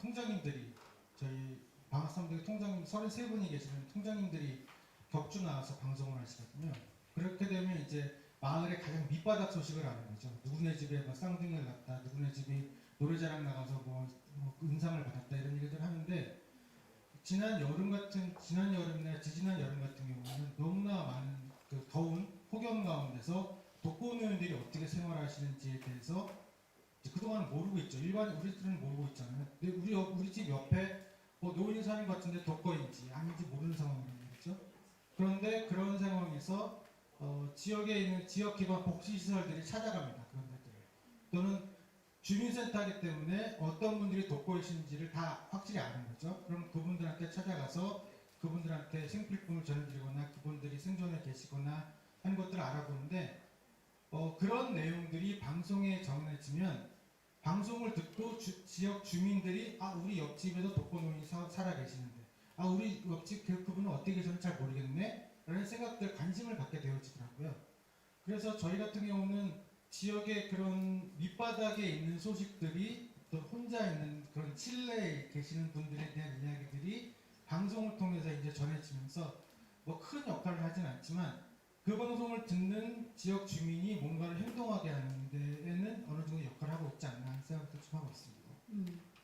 통장님들이 저희 방학삼대 통장님 33분이 계시는 통장님들이 격주 나와서 방송을 하시거든요. 그렇게 되면 이제 마을의 가장 밑바닥 소식을 아는 거죠. 누구네 집에 뭐 쌍둥이를 낳았다, 누구네 집이 노래자랑 나가서 뭐 은상을 받았다 이런 얘기들 하는데 지난 여름이나 지지난 여름 같은 경우는 너무나 많은 그 더운 폭염 가운데서 독거노인들이 어떻게 생활하시는지에 대해서 그동안 모르고 있죠. 일반 우리들은 모르고 있잖아요. 근데 우리 집 옆에 뭐 노인이 사는 것 같은데 독거인지 아닌지 모르는 상황이라는 거죠. 그런데 그런 상황에서 지역에 있는 지역 기반 복지시설들이 찾아갑니다. 그런 데들을. 또는 주민센터이기 때문에 어떤 분들이 독거이신지를 다 확실히 아는 거죠. 그럼 그분들한테 찾아가서 그분들한테 생필품을 전해드리거나 그분들이 생존해 계시거나 하는 것들을 알아보는데 그런 내용들이 방송에 전해지면 방송을 듣고 지역 주민들이 우리 옆집에도 독거노인이 살아 계시는데 우리 옆집 그분은 어떻게 계셨는지 잘 모르겠네 라는 생각들 관심을 갖게 되어지더라고요. 그래서 저희 같은 경우는 지역의 그런 밑바닥에 있는 소식들이 또 혼자 있는 그런 칠레에 계시는 분들에 대한 이야기들이 방송을 통해서 이제 전해지면서 뭐 큰 역할을 하진 않지만 그 방송을 듣는 지역 주민이 뭔가를 행동하게 하는 데에는 어느 정도 역할을 하고 있지 않나 하는 생각도 좀 하고 있습니다.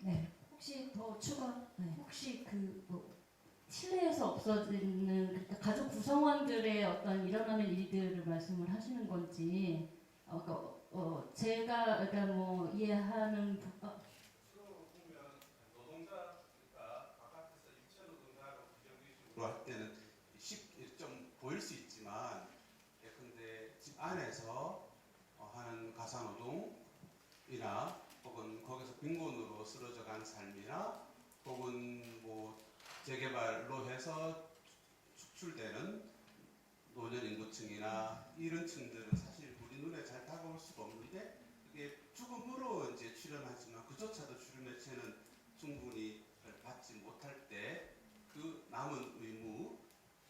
네. 혹시 더 추가? 네. 혹시 실내에서 없어지는 그러니까 가족 구성원들의 어떤 일어나는 일들을 말씀을 하시는 건지 제가 그러니까 뭐 이해하는 할 때는 좀 보일 수 있지만 예컨대 집 안에서 하는 가사노동이나 혹은 거기서 빈곤으로 쓰러져 간 삶이나 혹은 뭐 재개발로 해서 축출되는 노년 인구층이나 이런 층들은 사실 우리 눈에 잘 다가올 수가 없는데 그게 죽음으로 이제 출연하지만 그조차도 주류 매체는 충분히 받지 못할 때 그 남은 의무,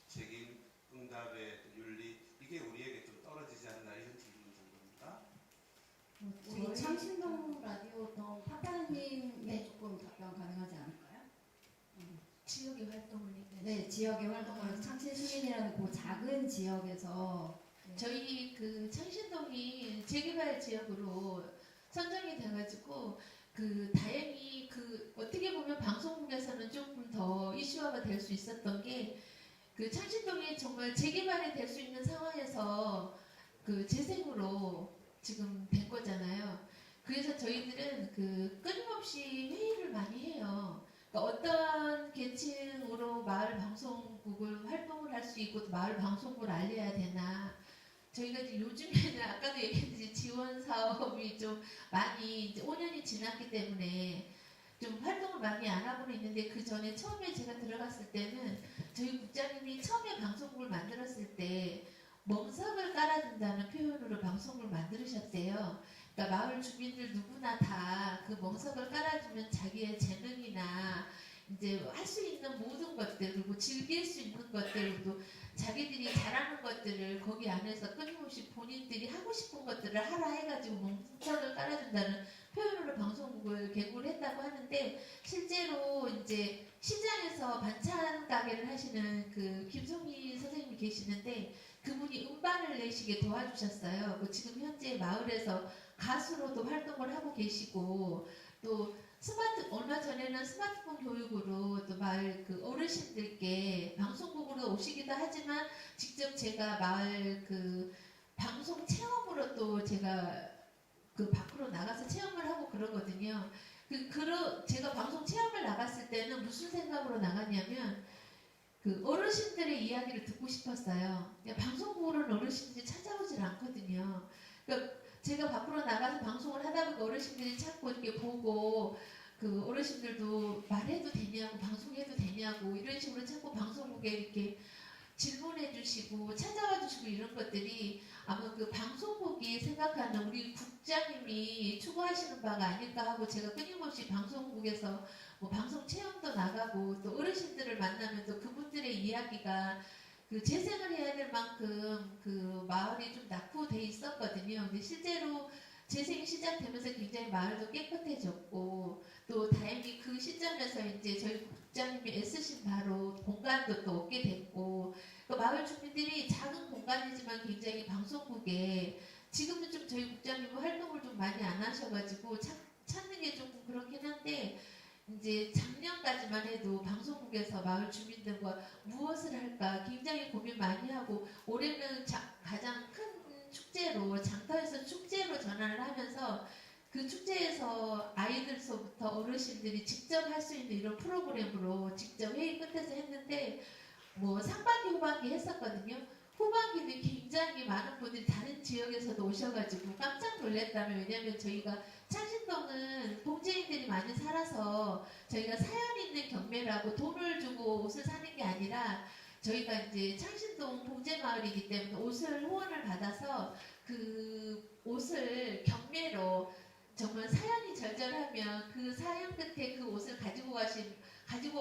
책임, 응답의 윤리 이게 우리에게 좀 떨어지지 않나 이런 질문 정도입니다. 우리 창신동 라디오동 파파님의 조금 답변 가능하지 않을까요? 지역의 활동을 네, 지역의 활동을 창신시민이라는 그 작은 지역에서 저희 그 창신동이 재개발 지역으로 선정이 돼가지고 다행히 어떻게 보면 방송국에서는 조금 더 이슈화가 될 수 있었던 게 창신동이 정말 재개발이 될 수 있는 상황에서 재생으로 지금 된 거잖아요. 그래서 저희들은 끊임없이 회의를 많이 해요. 그러니까 어떤 계층으로 마을 방송국을 활동을 할 수 있고 마을 방송국을 알려야 되나. 저희가 이제 요즘에는 아까도 얘기했듯이 지원 사업이 좀 많이 이제 5년이 지났기 때문에 좀 활동을 많이 안 하고는 있는데 그 전에 처음에 제가 들어갔을 때는 저희 국장님이 처음에 방송국을 만들었을 때 멍석을 깔아준다는 표현으로 방송국을 만들으셨대요. 그러니까 마을 주민들 누구나 다 그 멍석을 깔아주면 자기의 재능이나 이제 할 수 있는 모든 것들 그리고 즐길 수 있는 것들도 자기들이 잘하는 것들을 거기 안에서 끊임없이 본인들이 하고 싶은 것들을 하라 해가지고 멍석을 깔아준다는 표현으로 방송국을 개국을 했다고 하는데 실제로 이제 시장에서 반찬 가게를 하시는 김송희 선생님이 계시는데 그분이 음반을 내시게 도와주셨어요. 지금 현재 마을에서 가수로도 활동을 하고 계시고 또 얼마 전에는 스마트폰 교육으로 또 마을 어르신들께 방송국으로 오시기도 하지만 직접 제가 마을 방송 체험으로 또 제가 밖으로 나가서 체험을 하고 그러거든요. 제가 방송 체험을 나갔을 때는 무슨 생각으로 나갔냐면 어르신들의 이야기를 듣고 싶었어요. 방송국으로는 어르신들이 찾아오질 않거든요. 그러니까 제가 밖으로 나가서 방송을 하다 보니까 어르신들이 자꾸 이렇게 보고 어르신들도 말해도 되냐고 방송해도 되냐고 이런 식으로 자꾸 방송국에 이렇게 질문해 주시고 찾아와 주시고 이런 것들이 아마 방송국이 생각하는 우리 국장님이 추구하시는 바가 아닐까 하고 제가 끊임없이 방송국에서 방송 체험도 나가고 또 어르신들을 만나면 또 그분들의 이야기가 재생을 해야 될 만큼 마을이 좀 낙후돼 있었거든요. 근데 실제로 재생이 시작되면서 굉장히 마을도 깨끗해졌고 또 다행히 그 시점에서 이제 저희 국장님이 애쓰신 바로 공간도 또 얻게 됐고 또 마을 주민들이 작은 공간이지만 굉장히 방송국에 지금은 좀 저희 국장님은 활동을 좀 많이 안 하셔가지고 찾는 게 조금 그렇긴 한데 이제 작년까지만 해도 방송국에서 마을 주민들과 무엇을 할까 굉장히 고민 많이 하고 올해는 가장 큰 축제로 장터에서 축제로 전환을 하면서 그 축제에서 아이들서부터 어르신들이 직접 할 수 있는 이런 프로그램으로 직접 회의 끝에서 했는데 상반기 후반기 했었거든요. 후반기는 굉장히 많은 분들이 다른 지역에서도 오셔가지고 깜짝 놀랐다면 왜냐하면 저희가 창신동은 봉제인들이 많이 살아서 저희가 사연 있는 경매라고 돈을 주고 옷을 사는 게 아니라 저희가 이제 창신동 봉제마을이기 때문에 옷을 후원을 받아서 그 옷을 경매로 정말 사연이 절절하면 그 사연 끝에 그 옷을 가지고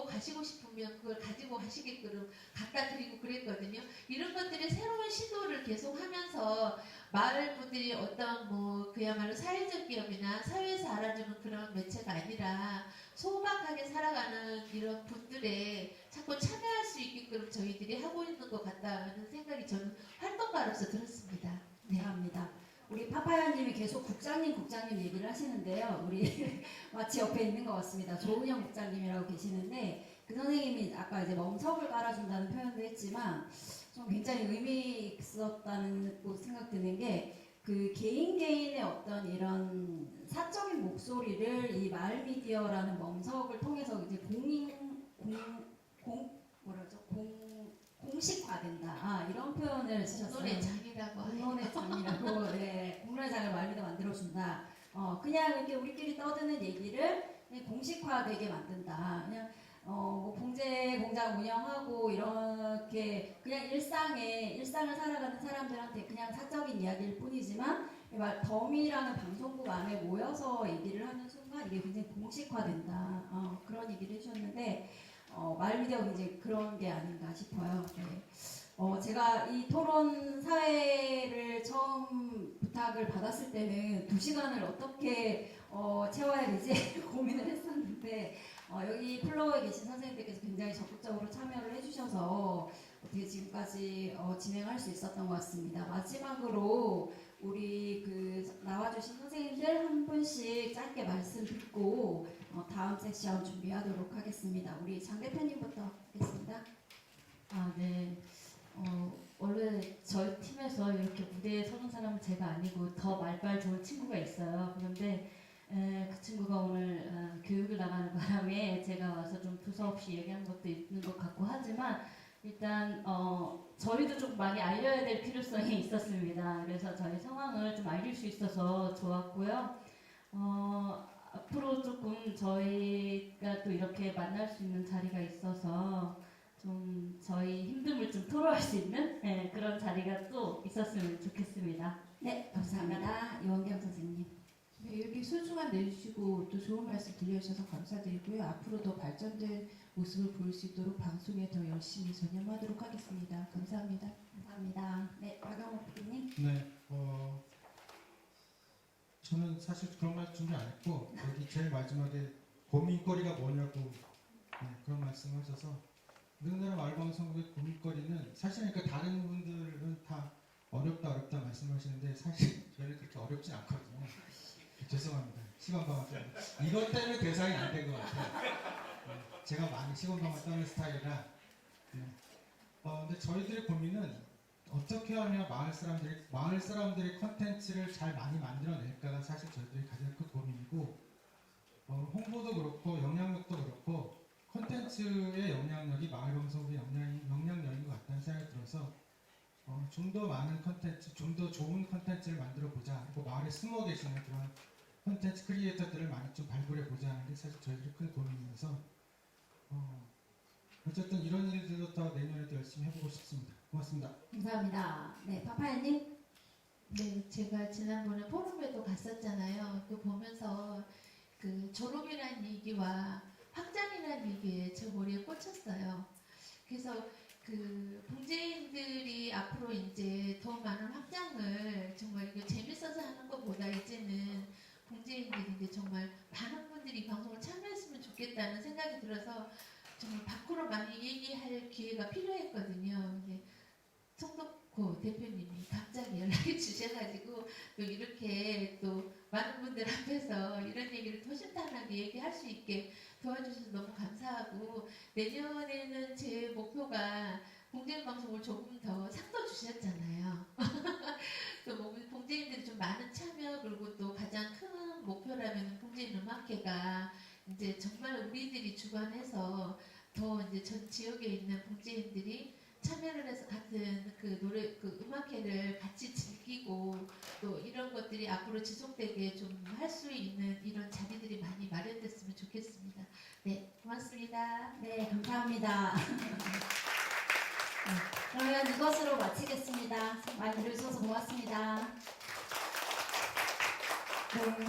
가시고 싶으면 그걸 가지고 가시게끔 갖다 드리고 그랬거든요. 이런 것들이 새로운 시도를 계속 하면서 마을 분들이 어떤 그야말로 사회적 기업이나 사회에서 알아주는 그런 매체가 아니라 소박하게 살아가는 이런 분들의 자꾸 참여할 수 있게끔 저희들이 하고 있는 것 같다는 생각이 저는 활동가로서 들었습니다. 네. 감사합니다. 우리 파파야님이 계속 국장님 얘기를 하시는데요. 우리 마치 옆에 있는 것 같습니다. 조은영 국장님이라고 계시는데 그 선생님이 아까 이제 멍석을 깔아준다는 표현도 했지만 좀 굉장히 의미 있었다는 생각 드는 게 개인의 어떤 이런 사적인 목소리를 이 마을 미디어라는 멍석을 통해서 이제 공식화된다. 이런 표현을 쓰셨어요. 공론의 장이라고 공론의 장이라고. 네, 공론의 장을 마을미디어 만들어준다. 그냥 이렇게 우리끼리 떠드는 얘기를 그냥 공식화되게 만든다. 그냥 봉제 공장 운영하고 이렇게 그냥 일상을 살아가는 사람들한테 그냥 사적인 이야기일 뿐이지만 덤이라는 방송국 안에 모여서 얘기를 하는 순간 이게 굉장히 공식화된다. 그런 얘기를 해주셨는데 마을미디어가 이제 그런 게 아닌가 싶어요. 네. 제가 이 토론 사회를 처음 부탁을 받았을 때는 2시간을 어떻게 채워야 되지 고민을 했었는데 여기 플로어에 계신 선생님들께서 굉장히 적극적으로 참여를 해주셔서 어떻게 지금까지 진행할 수 있었던 것 같습니다. 마지막으로 우리 그 나와주신 선생님들 한 분씩 짧게 말씀 듣고 다음 섹션 준비하도록 하겠습니다. 우리 장 대표님부터 하겠습니다. 아, 네. 원래 저희 팀에서 이렇게 무대에 서는 사람은 제가 아니고 더 말빨 좋은 친구가 있어요. 그런데 그 친구가 오늘 교육을 나가는 바람에 제가 와서 좀 두서없이 얘기한 것도 있는 것 같고 하지만 일단 저희도 좀 많이 알려야 될 필요성이 있었습니다. 그래서 저희 상황을 좀 알릴 수 있어서 좋았고요. 앞으로 조금 저희가 또 이렇게 만날 수 있는 자리가 있어서 좀 저희 힘듦을 좀 토로할 수 있는 그런 자리가 또 있었으면 좋겠습니다. 네, 감사합니다. 이원경 선생님. 네, 이렇게 소중한 내주시고 또 좋은 말씀 들려주셔서 감사드리고요. 앞으로 더 발전된 모습을 보일 수 있도록 방송에 더 열심히 전념하도록 하겠습니다. 감사합니다. 감사합니다. 네, 박영호 PD님. 네, 저는 사실 그런 말 준비 안 했고 여기 제일 마지막에 고민거리가 뭐냐고 그런 말씀하셔서 우리나라 마을방송국의 고민거리는 사실 그러니까 다른 분들은 다 어렵다 말씀하시는데 사실 저희는 그렇게 어렵진 않거든요. 죄송합니다. 시간 방어 때문에 이것 때문에 대상이 안 된 것 같아요. 제가 많이 시간 방어 떠는 스타일이라. 근데 저희들의 고민은 어떻게 하면 마을 사람들의 컨텐츠를 잘 많이 만들어낼까가 사실 저희들의 가장 큰 고민이고 홍보도 그렇고 영향력도 그렇고 컨텐츠의 영향력이 마을 방송의 영향력인 것 같다는 생각이 들어서 좀 더 많은 컨텐츠, 좀 더 좋은 컨텐츠를 만들어 보자. 그리고 마을에 숨어 계시는 그런 컨텐츠 크리에이터들을 많이 좀 발굴해 보자 하는 게 사실 저희들의 큰 고민이어서 어쨌든 이런 일들도 더 내년에도 열심히 해보고 싶습니다. 고맙습니다. 감사합니다. 네, 파파야님. 네, 제가 지난번에 포럼에도 갔었잖아요. 그 보면서 그 졸업이라는 얘기와 확장이라는 얘기에 제 머리에 꽂혔어요. 그래서 그 봉제인들이 앞으로 이제 더 많은 확장을 정말 이거 재밌어서 하는 것보다 이제는 봉제인들이 이제 정말 많은 분들이 이 방송을 참여했으면 좋겠다는 생각이 들어서 정말 밖으로 많이 얘기할 기회가 필요했거든요. 근데 송덕호 대표님이 갑자기 연락이 주셔가지고 또 이렇게 또 많은 분들 앞에서 이런 얘기를 허심탄회하게 얘기할 수 있게 도와주셔서 너무 감사하고 내년에는 제 목표가 봉제인 방송을 조금 더 상도 주셨잖아요. 또 봉제인들이 좀 많은 참여 그리고 또 가장 큰 목표라면 봉제인 음악회가 이제 정말 우리들이 주관해서 더 이제 전 지역에 있는 봉제인들이 참여를 해서 같은 그 노래 그 음악회를 같이 즐기고 또 이런 것들이 앞으로 지속되게 좀 할 수 있는 이런 자리들이 많이 마련됐으면 좋겠습니다. 네, 고맙습니다. 네, 감사합니다. 네, 그러면 이것으로 마치겠습니다. 많이 들어주셔서 고맙습니다. 네.